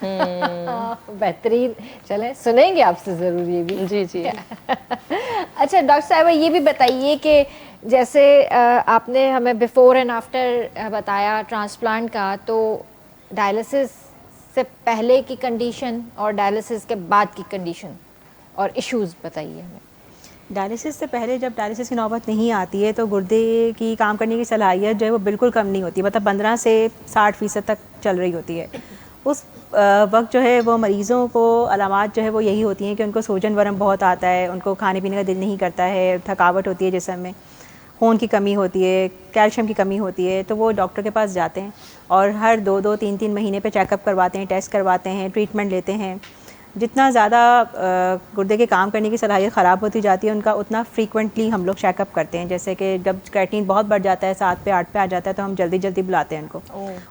बेहतरीन, चलें सुनेंगे आपसे ज़रूर ये भी। जी जी। अच्छा डॉक्टर साहिबा, ये भी बताइए कि जैसे आपने हमें बिफोर एंड आफ्टर बताया ट्रांसप्लांट का, तो डायलिसिस से पहले की कंडीशन और डायलिसिस के बाद की कंडीशन और इश्यूज बताइए हमें। डायलिसिस से पहले जब डायलिसिस की नौबत नहीं आती है तो गुर्दे की काम करने की सलाहियत जो है वो बिल्कुल कम नहीं होती, मतलब 15 से 60% तक चल रही होती है। उस वक्त जो है वो मरीज़ों को अलामात जो है वो यही होती हैं कि उनको सूजन वरम बहुत आता है, उनको खाने पीने का दिल नहीं करता है, थकावट होती है जिस्म में, खून की कमी होती है, कैल्शियम की कमी होती है। तो वो डॉक्टर के पास जाते हैं और हर 2-2, 3-3 महीने पे चेकअप करवाते हैं, टेस्ट करवाते हैं, ट्रीटमेंट लेते हैं। जितना ज़्यादा गुर्दे के काम करने की सलाहियत ख़राब होती जाती है उनका उतना फ्रीक्वेंटली हम लोग चेकअप करते हैं। जैसे कि जब क्रेटिनिन बहुत बढ़ जाता है, 7 पे 8 पे आ जाता है, तो हम जल्दी जल्दी बुलाते हैं उनको।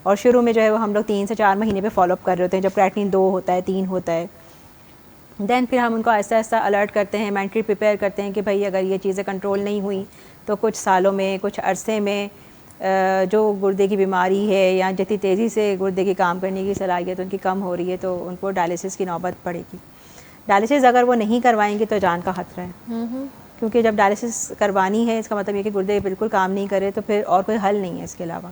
और शुरू में जो है वो हम लोग 3 से 4 महीने पे फॉलोअप कर रहे होते हैं, जब क्रेटिनिन 2 होता है, 3 होता है। दैन फिर हम उनको आहिस्ता आहिस्ता अलर्ट करते हैं, मेंटली प्रिपेयर करते हैं कि भाई अगर ये चीज़ें कंट्रोल नहीं हुई तो कुछ सालों में, कुछ अरसे में जो गुर्दे की बीमारी है या जितनी तेज़ी से गुर्दे की काम करने की सलाहियत उनकी कम हो रही है तो उनको डायलिसिस की नौबत पड़ेगी। डायलिसिस अगर वो नहीं करवाएंगे तो जान का ख़तरा है, क्योंकि जब डायलिसिस करवानी है इसका मतलब ये कि गुर्दे बिल्कुल काम नहीं करे, तो फिर और कोई हल नहीं है इसके अलावा।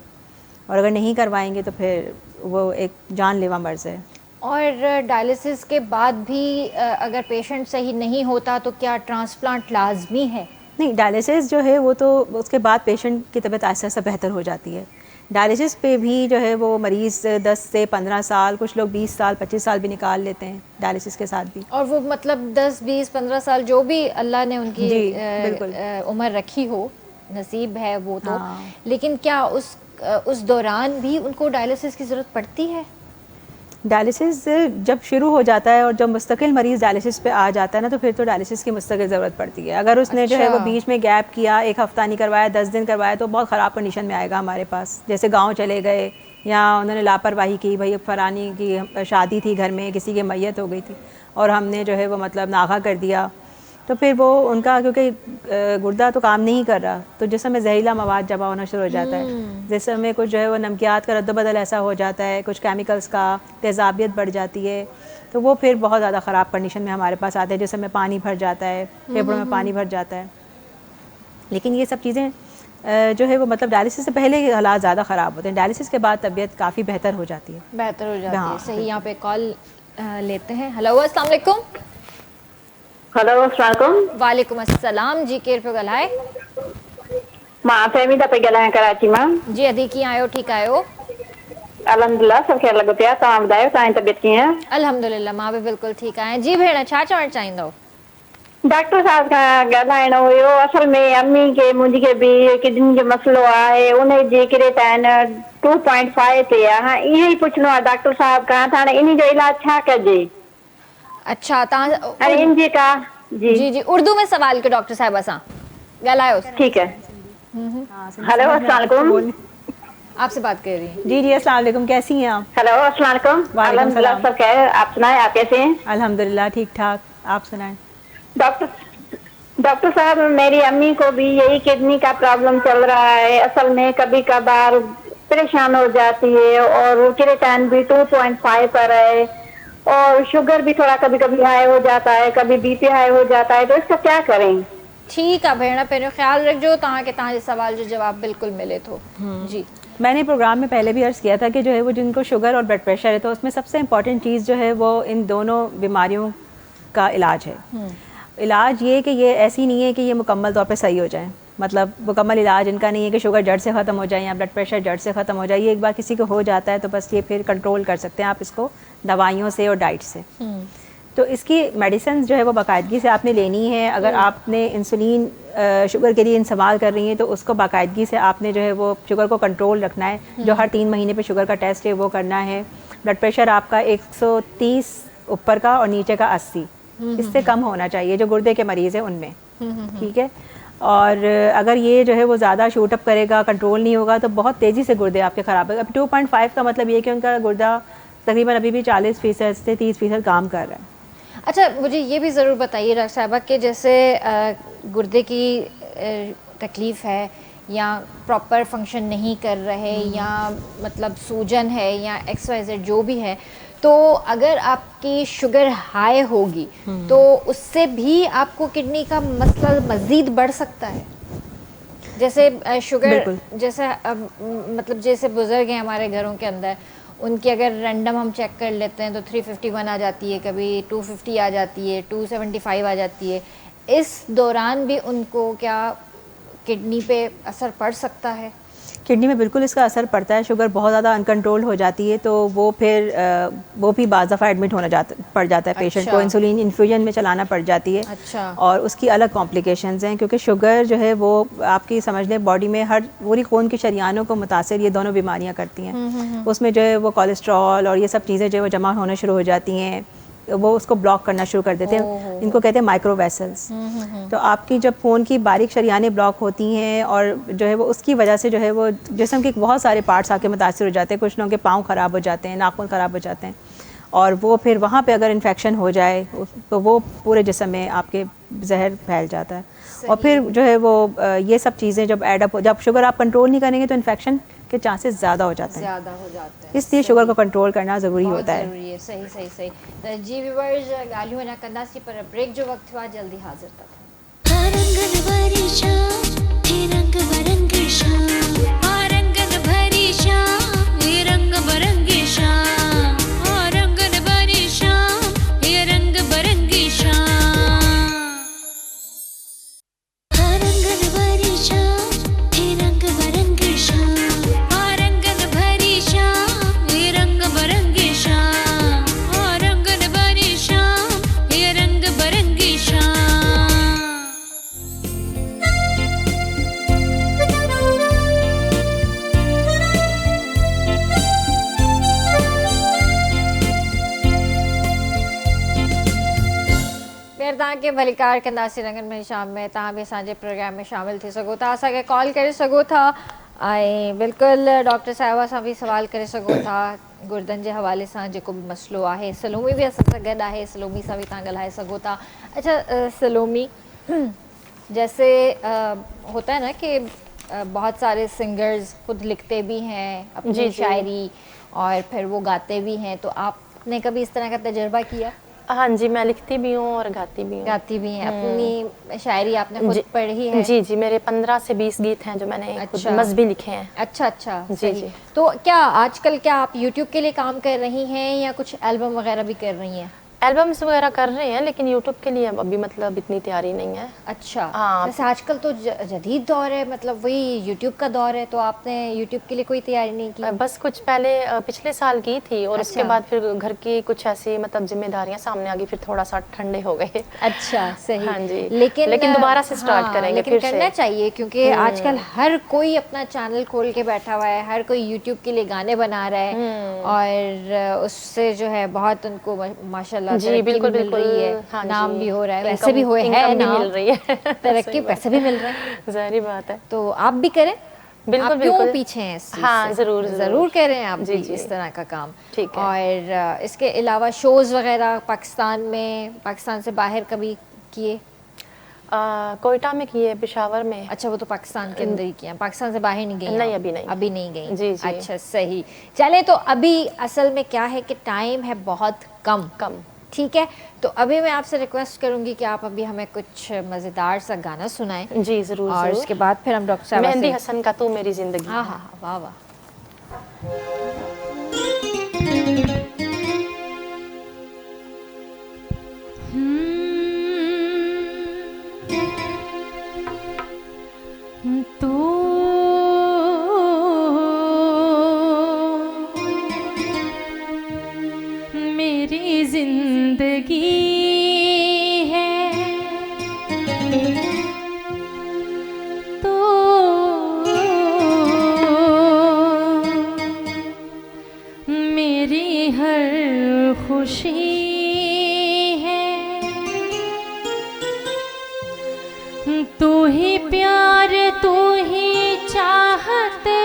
और अगर नहीं करवाएंगे तो फिर वो एक जानलेवा मर्ज़ है। और डायलिसिस के बाद भी अगर पेशेंट सही नहीं होता तो क्या ट्रांसप्लांट लाजमी है? नहीं, डायलिसिस जो है वो तो उसके बाद पेशेंट की तबीयत आहिस्ता आहिस्ता बेहतर हो जाती है। डायलिसिस पे भी जो है वो मरीज़ 10 से 15 साल, कुछ लोग 20 साल 25 साल भी निकाल लेते हैं डायलिसिस के साथ भी। और वो मतलब 10, 20, 15 साल जो भी अल्लाह ने उनकी जी, बिल्कुल। उम्र रखी हो, नसीब है वो तो। हाँ। लेकिन क्या उस दौरान भी उनको डायलिसिस की ज़रूरत पड़ती है? डायलिसिस जब शुरू हो जाता है और जब मुस्तकिल मरीज़ डायलिसिस पे आ जाता है ना, तो फिर तो डायलिसिस की मुस्तकिल ज़रूरत पड़ती है। अगर उसने जो है वो बीच में गैप किया, 1 हफ़्ता नहीं करवाया, 10 दिन करवाया, तो बहुत ख़राब कंडीशन में आएगा हमारे पास। जैसे गांव चले गए या उन्होंने लापरवाही की, भाई फलानी की शादी थी, घर में किसी की मैयत हो गई थी और हमने जो है वो मतलब नागा कर दिया, तो फिर वो उनका, क्योंकि गुर्दा तो काम नहीं कर रहा, तो जिस्म में जहरीला मवाद जमा होना शुरू हो जाता है। जिस्म में कुछ जो है वो नमकियात का रद्द-बदल ऐसा हो जाता है, कुछ केमिकल्स का तेज़ाबियत बढ़ जाती है, तो वो फिर बहुत ज़्यादा ख़राब कंडीशन में हमारे पास आते हैं। जिस्म में पानी भर जाता है, फेफड़ों में पानी भर जाता है। लेकिन ये सब चीज़ें जो है वो मतलब डायलिसिस से पहले के हालात ज़्यादा ख़राब होते हैं, डायलिसिस के बाद तबीयत काफ़ी बेहतर हो जाती है। बेहतर हो जाती हाँ, है। सही, यहाँ पे कॉल लेते हैं। हेलो, अस्सलाम वालेकुम। हेलो अस्सलाम वालेकुम। वालेकुम अस्सलाम जी, केर पे ॻाल्हाए? मां फहमीदा पई ॻाल्हायां कराची मां। जी अदी, कीअं आहियो? ठीकु आहियो? अल्हम्दुलिल्लाह सब ख़ैर लॻो पिया। तव्हां ॿुधायो तव्हांजी तबियत कीअं आहे? अल्हम्दुलिल्लाह, मां बि बिल्कुलु ठीकु आहियां। जी भेण, छा चवणु चाहींदव? डॉक्टर साहब खां ॻाल्हाइणो हुयो। असल में अम्मी खे मुंहिंजी खे बि किडनी जो मसइलो आहे, उन जे करे त न 2.5 ते आहे। हाणे इहो ई पुछणो आहे डॉक्टर साहब खां त हाणे इन जो इलाज छा कजे? अच्छा, तव्हां हाणे इन जे का जी जी उर्दू में सवाल कयो डॉक्टर साहिबा सां, ॻाल्हायो। ठीक है। हेलो अस्सलाम वालेकुम। आपसे बात कर रही हैं। जी जी, अस्सलाम वालेकुम, कैसी हैं आप? हेलो अस्सलाम वालेकुम। वालेकुम अल्हम्दुलिल्लाह सलाम। सब खैर। आप सुनाए, आप कैसे हैं? अल्हम्दुलिल्लाह ठीक ठाक, आप सुनाएं। डॉक्टर साहब, मेरी अम्मी को भी यही किडनी का प्रॉब्लम चल रहा है। असल में कभी कभार परेशान हो जाती है और क्रिएटिनिन भी 2.5 पर है और शुगर भी थोड़ा कभी कभी हाई हो जाता है, कभी बीपी हाई हो जाता है, तो इसका क्या करें? ठीक है भेण, पहिरियों ख्याल रखिजो तव्हांखे तव्हांजे सवाल जो जवाब बिल्कुल मिले तो। जी मैंने प्रोग्राम में पहले भी अर्ज़ किया था कि जो है वो जिनको शुगर और ब्लड प्रेशर है तो उसमें सबसे इम्पॉर्टेंट चीज़ जो है वो इन दोनों बीमारियों का इलाज है। इलाज ये कि ये ऐसी नहीं है कि ये मुकम्मल तौर पे सही हो जाए, मतलब मुकम्मल इलाज इनका नहीं है कि शुगर जड़ से ख़त्म हो जाए या ब्लड प्रेशर जड़ से ख़त्म हो जाए। ये एक बार किसी को हो जाता है तो बस ये फिर कंट्रोल कर सकते हैं आप इसको दवाइयों से और डाइट से। तो इसकी मेडिसिन जो है वो बाकायदगी से आपने लेनी है। अगर आपने इंसुलिन शुगर के लिए इस्तेमाल कर रही हैं तो उसको बाकायदगी से आपने जो है वो शुगर को कंट्रोल रखना है। जो हर 3 महीने पे शुगर का टेस्ट है वो करना है। ब्लड प्रेशर आपका 130 ऊपर का और नीचे का 80, इससे कम होना चाहिए जो गुर्दे के मरीज़ हैं उनमें, ठीक है। और अगर ये जो है वो ज़्यादा शूट अप करेगा, कंट्रोल नहीं होगा तो बहुत तेज़ी से गुर्दे आपके ख़राब होगा। अब 2.5 का मतलब ये कि उनका गुर्दा तकरीबन अभी भी 40% से 30% काम कर रहा है। अच्छा, मुझे ये भी ज़रूर बताइए डॉक्टर साहबा कि जैसे गुर्दे की तकलीफ़ है या प्रॉपर फंक्शन नहीं कर रहे या मतलब सूजन है या XYZ जो भी है, तो अगर आपकी शुगर हाई होगी तो उससे भी आपको किडनी का मसला मज़ीद बढ़ सकता है। जैसे शुगर, जैसे मतलब जैसे बुजुर्ग हैं हमारे घरों के अंदर, उनकी अगर रैंडम हम चेक कर लेते हैं तो 351 आ जाती है, कभी 250 आ जाती है, 275 आ जाती है। इस दौरान भी उनको क्या किडनी पे असर पड़ सकता है? किडनी में बिल्कुल इसका असर पड़ता है। शुगर बहुत ज़्यादा अनकंट्रोल हो जाती है तो वो फिर वो भी बाज़ दफ़ा एडमिट पड़ जाता है पेशेंट को, इंसुलिन इन्फ्यूजन में चलाना पड़ जाती है। अच्छा। और उसकी अलग कॉम्प्लिकेशंस हैं, क्योंकि शुगर जो है वो आपकी समझ लें बॉडी में हर पूरी खून की शरियानों को मुतासिर ये दोनों बीमारियाँ करती हैं। उसमें जो है वो कोलेस्ट्रॉल और ये सब चीज़ें जो है वो जमा होना शुरू हो जाती हैं, वो उसको ब्लॉक करना शुरू कर देते हैं। इनको कहते हैं माइक्रो वेसल्स। तो आपकी जब खून की बारीक शरियानें ब्लॉक होती हैं और जो है वो उसकी वजह से जो है वो जिस्म के बहुत सारे पार्ट्स आके मुतासिर हो जाते हैं। कुछ लोगों के पाँव ख़राब हो जाते हैं, नाखून ख़राब हो जाते हैं, और वो फिर वहाँ पे अगर इन्फेक्शन हो जाए तो वो पूरे जिस्म में आपके जहर फैल जाता है। और फिर जो है वो ये सब चीज़ें जब एडअप हो, जब शुगर आप कंट्रोल नहीं करेंगे तो इन्फेक्शन के चांसेस ज़्यादा हो जाते हैं। इसलिए शुगर को कंट्रोल करना ज़रूरी होता है। सही सही सही। तो जी व्यूअर्स, ॻाल्हियूं अञा कंदासीं पर ब्रेक जो वक्त हुआ जल्दी हाज़िर था। के भलीकार कंदासीं रंगन में शाम में तव्हां बि असांजे प्रोग्राम में शामिल थी सघो था, असांखे कॉल करे सघो था ऐं बिल्कुलु डॉक्टर साहिबा सां बि सवाल करे सघो था गुर्दनि जे हवाले सां जेको बि मसइलो आहे। सलोमी बि असां सां गॾु आहे, सलोमी सां बि तव्हां ॻाल्हाए सघो था। अच्छा सलोमी, जैसे होता है ना कि बहुत सारे सिंगर्स खुद लिखते भी हैं अपनी शायरी और फिर वो गाते भी हैं, तो आपने कभी इस तरह का तजुर्बा किया? हाँ जी, मैं लिखती भी हूँ और गाती भी हूँ। गाती भी हैं। अपनी शायरी आपने खुद पढ़ी है? जी जी, मेरे 15 से 20 गीत हैं जो मैंने खुद मज़हबी लिखे हैं। अच्छा अच्छा, जी जी। तो क्या आजकल क्या आप यूट्यूब के लिए काम कर रही हैं या कुछ एल्बम वगैरह भी कर रही हैं? एल्बम्स वगैरह कर रहे हैं, लेकिन यूट्यूब के लिए अभी मतलब इतनी तैयारी नहीं है। अच्छा। हाँ, वैसे आजकल तो जदीद दौर है, मतलब वही यूट्यूब का दौर है, तो आपने यूट्यूब के लिए कोई तैयारी नहीं की? बस कुछ पहले पिछले साल की थी और उसके बाद फिर घर की कुछ ऐसी मतलब जिम्मेदारियां सामने आ गई, फिर थोड़ा सा ठंडे हो गए। अच्छा सही। हाँ जी, लेकिन दोबारा से स्टार्ट करेंगे। लेकिन फिर करना चाहिए, क्योंकि आजकल हर कोई अपना चैनल खोल के बैठा हुआ है, हर कोई यूट्यूब के लिए गाने बना रहा है और उससे जो है बहुत उनको माशाल्लाह जी बिल्कुल बिल्कुल रही है। हाँ, नाम भी हो रहा है, वैसे भी हुए है, नाम मिल रही है, तरक्की, पैसे भी मिल रहे हैं, जाहिर बात है। तो आप भी करें, बिल्कुल आप बिल्कुल क्यों पीछे हैं इस चीज़ हाँ से? जरूर जरूर करें आप जी, भी जी। इस तरह का काम। ठीक है। और इसके अलावा शोज वगैरह पाकिस्तान में, पाकिस्तान से बाहर कभी किए? कोयटा में किए, पेशावर में। अच्छा, वो तो पाकिस्तान के अंदर ही किया, पाकिस्तान से बाहर नहीं गई? नहीं, अभी नहीं, अभी नहीं गई। जी जी। अच्छा सही। चले, तो अभी असल में क्या है कि टाइम है बहुत कम, ठीक है, तो अभी मैं आपसे रिक्वेस्ट करूंगी कि आप अभी हमें कुछ मज़ेदार सा गाना सुनाएं। जी जरूर। और उसके बाद फिर हम डॉक्टर साहब मेहंदी हसन का तू मेरी जिंदगी। हाँ हाँ, वाह वाह। तू मेरी जिंदगी है, तो मेरी हर खुशी है, तू ही प्यार, तू ही चाहते,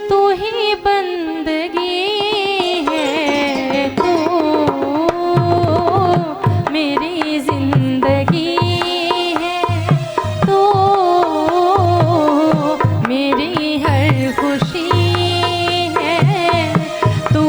तू ही बंदगी है, तू मेरी जिंदगी है, तो मेरी हर खुशी है, तू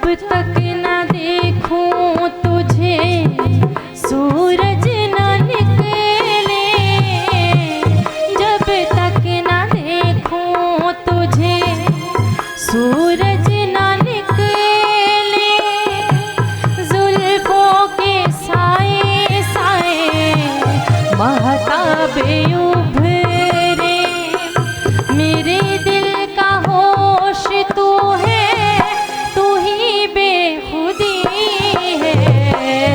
जब तक न देखूं तुझे सूरज न निकले, जब तक न देखूं तुझे सूरज न निकले, जुल्फों के साए साए महताबे उभरे, मेरे दिल का होश तू है, तू ही बेखुदी है,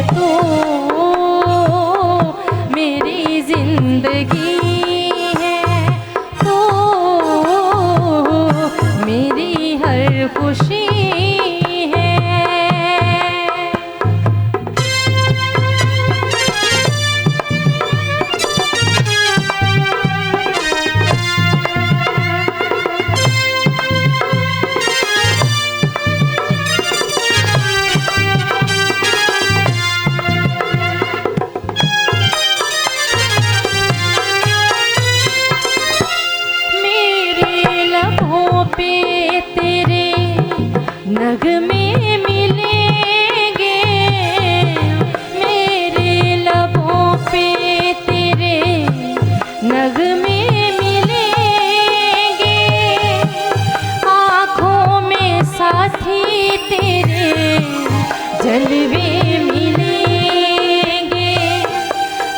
तू मेरी जिंदगी है, तू मेरी हर खुशी है। मेरे लबों पे तेरे नगमे मिलेंगे, मेरे लबों पे तेरे नगमे मिलेंगे, आँखों में साथी तेरे जलवे मिलेंगे,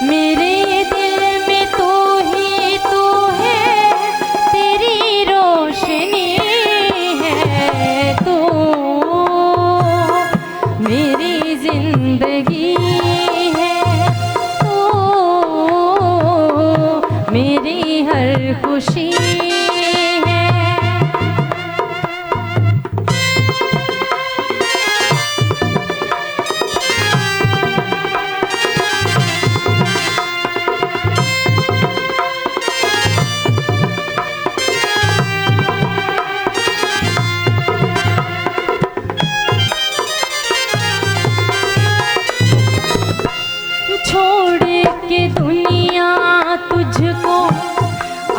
मेरे दिल में तू ही तू है, तेरी रोशनी है, तू मेरी जिंदगी है, तू मेरी हर खुशी है। छोड़ के दुनिया तुझको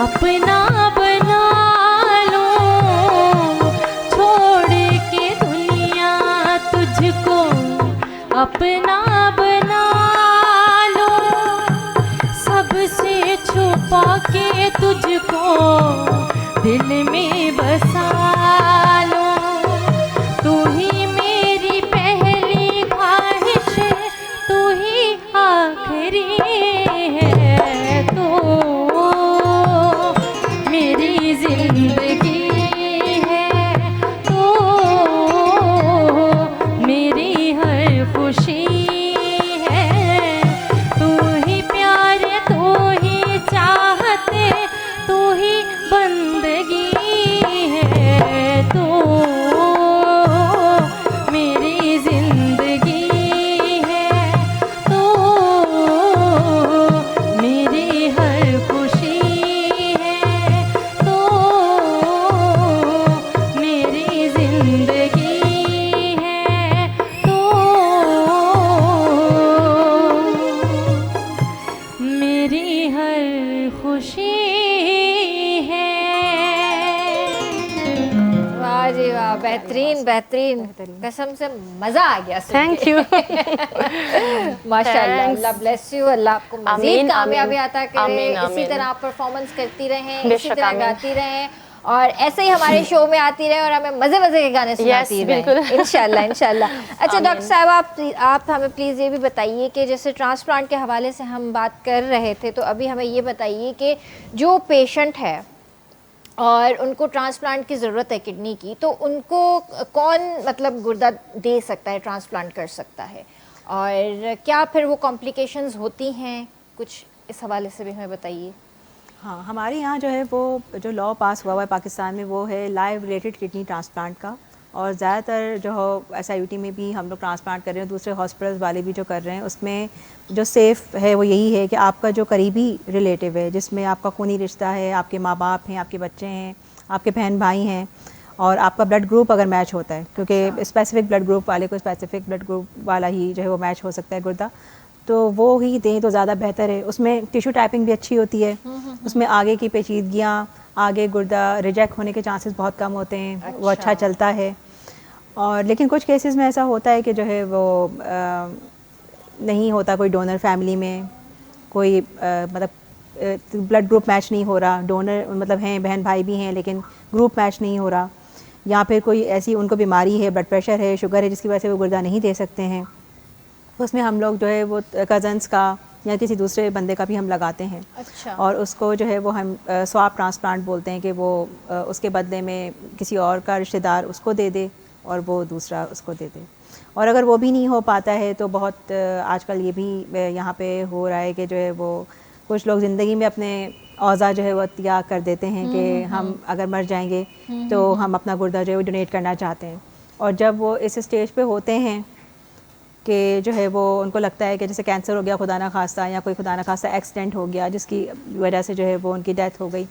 अपना बना लो, छोड़ के दुनिया तुझको अपना बना लो, सबसे छुपा के तुझको दिल में बसा लो, तू ही मेरी पहली ख्वाहिश, तू ही आखिरी है, तू मेरी जिंदगी है, तू मेरी हर खुशी है, तू ही प्यार, तू ही चाहते, तू ही बंदगी है, तू मेरी जिंदगी है, तू मेरी हर खुशी है, तू मेरी जिंदगी है, तू मेरी हर खुशी है। वाह जी वाह, बेहतरीन बेहतरीन, कसम से मजा आ गया सुन थैंक के। यू। माशाल्लाह, Thanks. अल्लाह ब्लेस यू, अल्लाह आपको मजीद आमीन, कामयाबी आमीन। अता करे, आमीन, इसी आमीन। तरह आप परफॉर्मेंस करती रहें, इसी बेशक, तरह आमीन। गाती रहें और ऐसे ही हमारे शो में आती रहे और हमें मजे मजे के गाने सुनाती बिल्कुल। रहें, इंशाल्लाह इंशाल्लाह। अच्छा आमीन। डॉक्टर साहब, आप हमें प्लीज़ ये भी बताइए कि जैसे ट्रांसप्लांट के हवाले से हम बात कर रहे थे, तो अभी हमें ये बताइए कि जो पेशेंट है और उनको ट्रांसप्लांट की ज़रूरत है किडनी की, तो उनको कौन मतलब गुर्दा दे सकता है, ट्रांसप्लांट कर सकता है, और क्या फिर वो कॉम्प्लिकेशंस होती हैं, कुछ इस हवाले से भी हमें बताइए। हाँ, हमारे यहाँ जो है वो जो लॉ पास हुआ है पाकिस्तान में, वो है लाइव रिलेटेड किडनी ट्रांसप्लांट का, और ज़्यादातर जो हो SIUT में भी हम लोग ट्रांसप्लांट कर रहे हैं, दूसरे हॉस्पिटल्स वाले भी जो कर रहे हैं, उसमें जो सेफ़ है वो यही है कि आपका जो करीबी रिलेटिव है, जिसमें आपका खूनी रिश्ता है, आपके माँ बाप हैं, आपके बच्चे हैं, आपके बहन भाई हैं, और आपका ब्लड ग्रुप अगर मैच होता है, क्योंकि स्पेसिफिक ब्लड ग्रुप वाले को स्पेसिफिक ब्लड ग्रुप वाला ही जो है वो मैच हो सकता है गुर्दा, तो वो ही दें तो ज़्यादा बेहतर है। उसमें टिश्यू टाइपिंग भी अच्छी होती है, उसमें आगे की पेचीदगियाँ, आगे गुर्दा रिजेक्ट होने के चांसेस बहुत कम होते हैं, वो अच्छा चलता है। और लेकिन कुछ केसेस में ऐसा होता है कि जो है वो नहीं होता कोई डोनर फैमिली में, कोई मतलब ब्लड ग्रुप मैच नहीं हो रहा, डोनर मतलब हैं बहन भाई भी हैं लेकिन ग्रुप मैच नहीं हो रहा, या फिर कोई ऐसी उनको बीमारी है, ब्लड प्रेशर है, शुगर है, जिसकी वजह से वो गुर्दा नहीं दे सकते हैं, उसमें हम लोग जो है वो कज़न्स का या किसी दूसरे बंदे का भी हम लगाते हैं। अच्छा। और उसको जो है वो हम स्वाप ट्रांसप्लांट बोलते हैं कि वो उसके बदले में किसी और का रिश्तेदार उसको दे दे और वो दूसरा उसको दे दे। और अगर वो भी नहीं हो पाता है तो बहुत आजकल ये भी यहाँ पे हो रहा है कि जो है वो कुछ लोग ज़िंदगी में अपने औज़ा जो है वो त्याग कर देते हैं कि हम अगर मर जाएंगे तो हम अपना गुर्दा जो है वो डोनेट करना चाहते हैं। और जब वो इस स्टेज पे होते हैं कि जो है वो उनको लगता है कि जैसे कैंसर हो गया खुदा ना खास्ता, या कोई खुदा ना खास्ता एक्सीडेंट हो गया जिसकी वजह से जो है वो उनकी डेथ हो गई,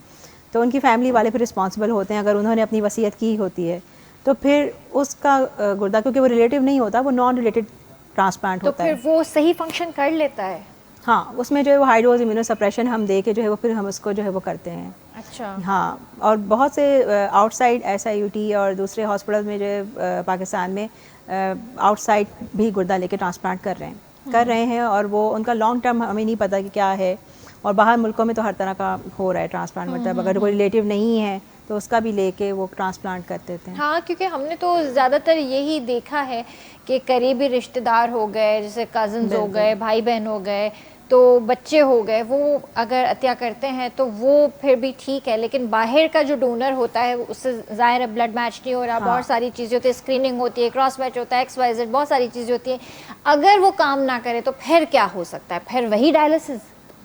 तो उनकी फैमिली वाले फिर रिस्पॉन्सिबल होते हैं। अगर उन्होंने अपनी वसीयत की होती है तो फिर उसका गुर्दा, क्योंकि वो रिलेटिव नहीं होता, वो नॉन रिलेटेड ट्रांसप्लांट तो होता है। फिर वो सही फंक्शन कर लेता है? हाँ, उसमें जो है वो हाई डोज इम्यूनोसप्रेशन हम दे के जो है वो फिर हम उसको जो है वो करते हैं। अच्छा। हाँ, और बहुत से आउटसाइड SIUT और दूसरे हॉस्पिटल में जो है पाकिस्तान में आउटसाइड भी गुर्दा लेके ट्रांसप्लांट कर रहे हैं और वो उनका लॉन्ग टर्म हमें नहीं पता कि क्या है। और बाहर मुल्कों में तो हर तरह का हो रहा है ट्रांसप्लांट, मतलब अगर कोई रिलेटिव नहीं है तो उसका भी लेके वो ट्रांसप्लांट कर देते हैं। हाँ, क्योंकि हमने तो ज़्यादातर यही देखा है कि करीबी रिश्तेदार हो गए, जैसे कज़न्स हो गए, भाई बहन हो गए, तो बच्चे हो गए, वो अगर हत्या करते हैं तो वो फिर भी ठीक है, लेकिन बाहर का जो डोनर होता है उससे ज़ाहिर है ब्लड मैच नहीं हो रहा। बहुत सारी चीज़ें होती है, स्क्रीनिंग होती है, क्रॉस मैच होता है, XYZ, बहुत सारी चीज़ें होती हैं। अगर वो काम ना करे तो फिर क्या हो सकता है? फिर वही डायलिसिस?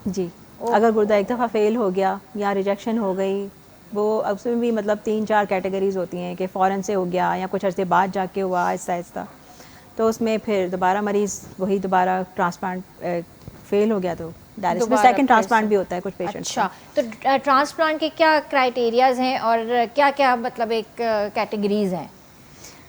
जी, अगर गुर्दा एक दफ़ा फेल हो गया या रिजेक्शन हो गई, वो अब उसमें भी मतलब 3-4 कैटेगरीज होती हैं कि फ़ौरन से हो गया या कुछ अर्से बाद जाके हुआ आहिस्ता आहिस्ता, तो उसमें फिर दोबारा मरीज़ वही दोबारा ट्रांसप्लांट फेल हो गया तो डायलिसिस में सेकंड ट्रांसप्लांट भी होता है कुछ पेशेंट्स। अच्छा, तो ट्रांसप्लांट के क्या क्राइटेरियाज हैं और क्या क्या मतलब एक कैटेगरीज हैं?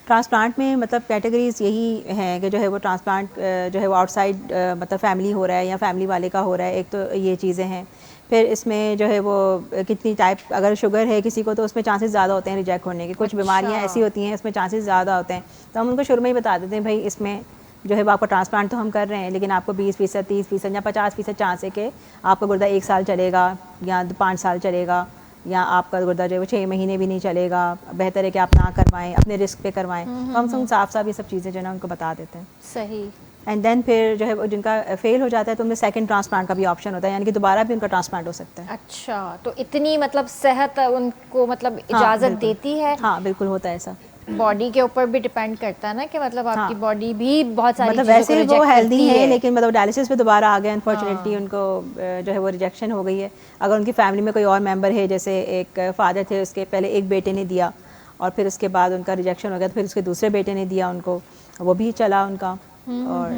ट्रांसप्लांट में मतलब कैटेगरीज यही हैं कि जो है वो ट्रांसप्लांट जो है वो आउटसाइड मतलब फैमिली हो रहा है या फैमिली वाले का हो रहा है, एक तो ये चीज़ें हैं। फिर इसमें जो है वो कितनी टाइप, अगर शुगर है किसी को तो उसमें चांसेस ज़्यादा होते हैं रिजेक्ट होने के। कुछ बीमारियां ऐसी होती हैं उसमें चांसेस ज़्यादा होते हैं, तो हम उनको शुरू में ही बता देते हैं भाई इसमें जो है वो आपको ट्रांसप्लांट तो हम कर रहे हैं लेकिन आपको 20%, 30% या 50% चांस है कि आपका गुर्दा 1 साल चलेगा या 5 साल चलेगा, या आपका गुर्दा जो है वो 6 महीने भी नहीं चलेगा। बेहतर है कि आप ना करवाएं, अपने रिस्क पे करवाएं। तो हम साफ साफ ये सब चीज़ें जो है ना उनको बता देते हैं। सही। एंड देन फिर जो है वो जिनका फेल हो जाता है तो उनमें सेकंड ट्रांसप्लांट का भी ऑप्शन होता है, यानी कि दोबारा भी उनका ट्रांसप्लांट हो सकता है। अच्छा, तो इतनी मतलब सेहत उनको मतलब हाँ, इजाज़त बिल्कुल। देती है? हाँ बिल्कुल होता है ऐसा। बॉडी के ऊपर भी डिपेंड करता है ना कि मतलब आपकी बॉडी भी बहुत सारी मतलब चीज़ों वैसे को वो रिजेक्ट हेल्दी करती है लेकिन मतलब डायलिसिस पे दोबारा आ गए अनफॉर्चुनेटली, हाँ। उनको जो है वो रिजेक्शन हो गई है। अगर उनकी फैमिली में कोई और मेंबर है, जैसे एक फादर थे, उसके पहले एक बेटे ने दिया और फिर उसके बाद उनका रिजेक्शन हो गया तो फिर उसके दूसरे बेटे ने दिया उनको, वो भी चला उनका। और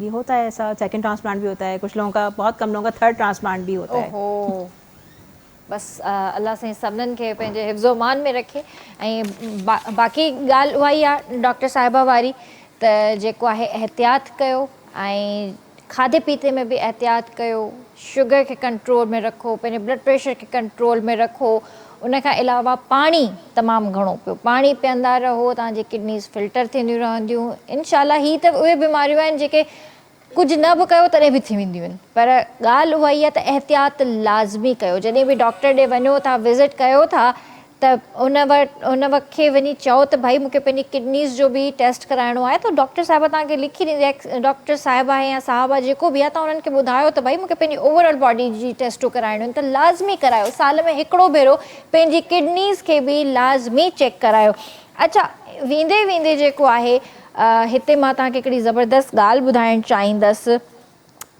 ये होता है ऐसा, सेकंड ट्रांसप्लांट भी होता है कुछ लोगों का, बहुत कम लोगों का थर्ड ट्रांसप्लांट भी होता है। ओहो, बस अल्लाह से सभिनीनि खे पंहिंजे हिफ़्ज़ो मान में रखे। ऐं बाक़ी ॻाल्हि उहा ई आहे डॉक्टर साहिबा वारी, त जेको आहे एहतियात कयो ऐं खाधे पीते में भी एहतियात कयो, शुगर के कंट्रोल में रखो, पंहिंजे ब्लड प्रेशर के कंट्रोल में रखो। उन खां अलावा पाणी तमामु घणो पियो, पाणी पीअंदा रहो, तव्हांजी किडनीज़ फिल्टर थींदियूं रहंदियूं। इनशाला ही त उहे बीमारियूं आहिनि जेके कुझु न बि कयो तॾहिं बि थी वेंदियूं आहिनि, पर ॻाल्हि उहा ई आहे त एहतियात लाज़मी कयो। जॾहिं बि डॉक्टर ॾे वञो था, विज़िट कयो था, त उन वक़्त खे वञी चओ त भाई मूंखे पंहिंजी किडनीज़ जो बि टेस्ट कराइणो आहे, त डॉक्टर साहिबा तव्हांखे लिखी ॾींदी, डॉक्टर साहिबा या साहिबा जेको बि आहे, तव्हां उन्हनि खे ॿुधायो त भाई मूंखे पंहिंजी ओवरऑल बॉडी जी टेस्टूं कराइणियूं आहिनि, त लाज़मी करायो। साल में हिकिड़ो भेरो पंहिंजी किडनीज़ खे बि लाज़मी चेक करायो। अच्छा, वेंदे वेंदे जेको आहे हिते मां तव्हांखे हिकिड़ी ज़बरदस्त ॻाल्हि ॿुधाइणु चाहींदसि।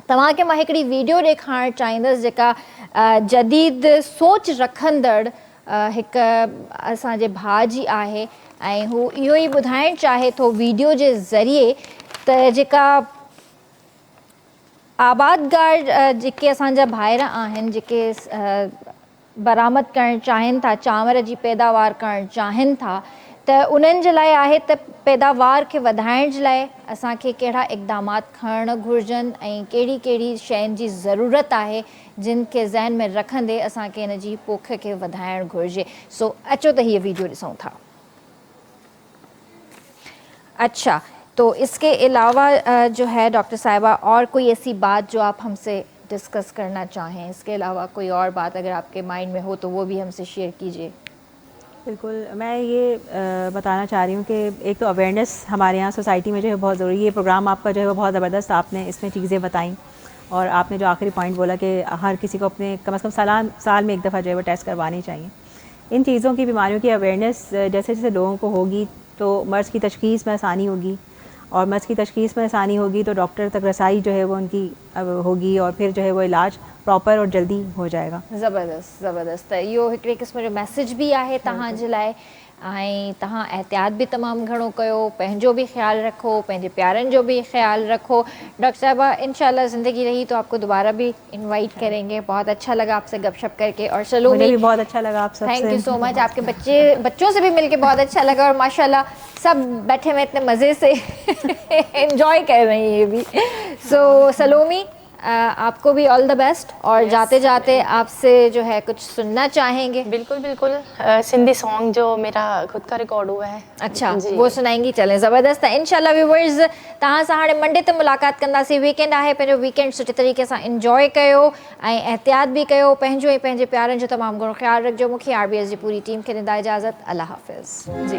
तव्हांखे मां हिकिड़ी वीडियो ॾेखारणु चाहींदसि जेका जदीद सोच रखंदड़ हिकु असांजे भाउ जी आहे, ऐं हू इहो ई ॿुधाइणु चाहे थो वीडियो जे ज़रिए त जेका आबादगार जेके असांजा भाइर आहिनि, जेके बरामद करणु चाहिनि था, चांवर जी पैदावार करणु चाहिनि था, त उन्हनि जे लाइ आहे त पैदावार खे वधाइण जे लाइ असांखे कहिड़ा इक़दामात खणणु घुरिजनि ऐं कहिड़ी कहिड़ी शयुनि जी ज़रूरत आहे जिन खे ज़हन में रखंदे असांखे इन जी पोख खे वधाइणु घुरिजे। सो अचो त हीअ वीडियो ॾिसूं था। अच्छा, तो इसके अलावा जो है डॉक्टर साहिबा, और कोई ऐसी बात जो आप हमसे डिस्कस करना चाहें, इसके अलावा कोई और बात अगर आपके माइंड में हो तो वो भी हमसे शेयर कीजिए। बिल्कुल, मैं ये बताना चाह रही हूँ कि एक तो अवेयरनेस हमारे यहाँ सोसाइटी में जो है बहुत ज़रूरी है। ये प्रोग्राम आपका जो है वो बहुत ज़बरदस्त, आपने इसमें चीज़ें बताई, और आपने जो आखिरी पॉइंट बोला कि हर किसी को अपने कम से कम साल में एक दफ़ा जो है वो टेस्ट करवानी चाहिए। इन चीज़ों की, बीमारियों की अवेयरनेस जैसे जैसे लोगों को होगी तो मर्ज़ की तशख़ीस में आसानी होगी, और मर्ज़ की तशख़ीस में आसानी होगी तो डॉक्टर तक रसाई जो है वो उनकी होगी, और फिर जो है वो इलाज प्रॉपर और जल्दी हो जाएगा। ज़बरदस्त ज़बरदस्त। इहो हिकिड़े क़िस्म जो मैसेज भी आहे तव्हांजे लाइ, ऐं तव्हां एहतियात भी तमामु घणो कयो, पंहिंजो भी ख़्यालु रखो, पंहिंजे प्यारनि जो भी ख़्यालु रखो। डॉक्टर साहिबा, इंशाल्लाह ज़िंदगी रही तो आपको दोबारा भी इनवाइट करेंगे। बहुत अच्छा लगा आपसे गपशप करके। और सलोमी, मुझे भी बहुत अच्छा लगा आप सबसे। Thank you so much. आपके बच्चों से भी मिलके बहुत अच्छा लगा, और माशाल्लाह सब बैठे हुए इतने मज़े से एंजॉय कर रहे हैं ये भी। सो सलोमी, आपको भी ऑल द बेस्ट। और जाते जाते आपसे जो है कुछ सुनना चाहेंगे? बिल्कुल बिल्कुल, सिंधी सॉन्ग जो मेरा खुद का रिकॉर्ड हुआ है। अच्छा, वो सुनाएंगी? चलें, ज़बरदस्त है। इंशाल्लाह व्यूवर्स, तव्हां सां हाणे मंडे ते मुलाक़ात कंदासीं। वीकेंड आहे, पंहिंजो वीकेंड सुठे तरीक़े सां इंजॉय कयो ऐं एहतियात भी कयो, पंहिंजो ऐं पंहिंजे प्यारनि जो तमामु घणो ख़्यालु रखिजो। मूंखे RBS जी पूरी टीम खे ॾींदा इजाज़त। अल्लाह हाफ़िज़ जी।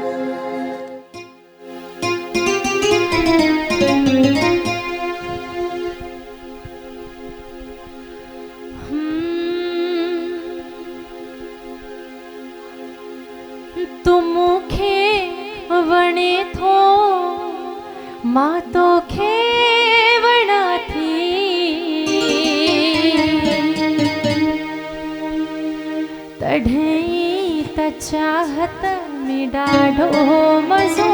तू मूंखे वणे थो, मां तोखे वणा थी, तॾहिं त चाहत में ॾाढो मज़ो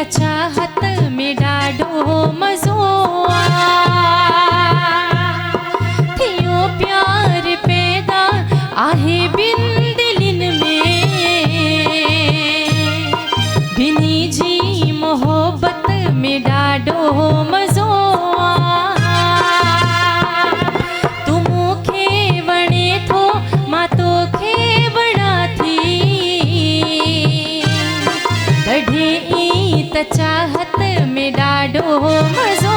चाहत में ॾाढो मज़ो थियो, प्यार पैदा आहे ॿिन दिलनि में, ॿिन्ही जी मोहबत में ॾाढो मज़ो। तू मूंखे वणे थो, मां तोखे वणा थी, तॾहिं त चाहत में ॾाढो मज़ो।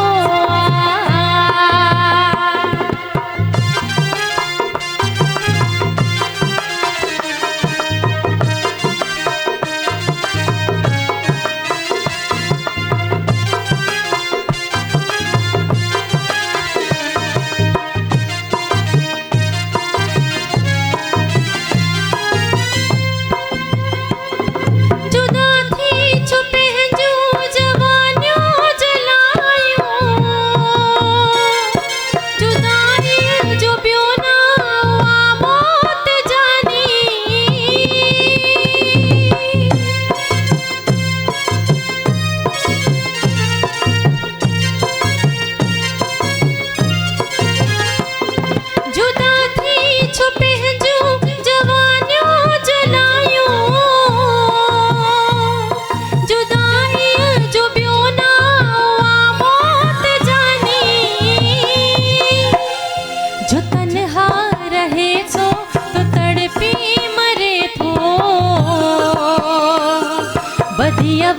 बदिया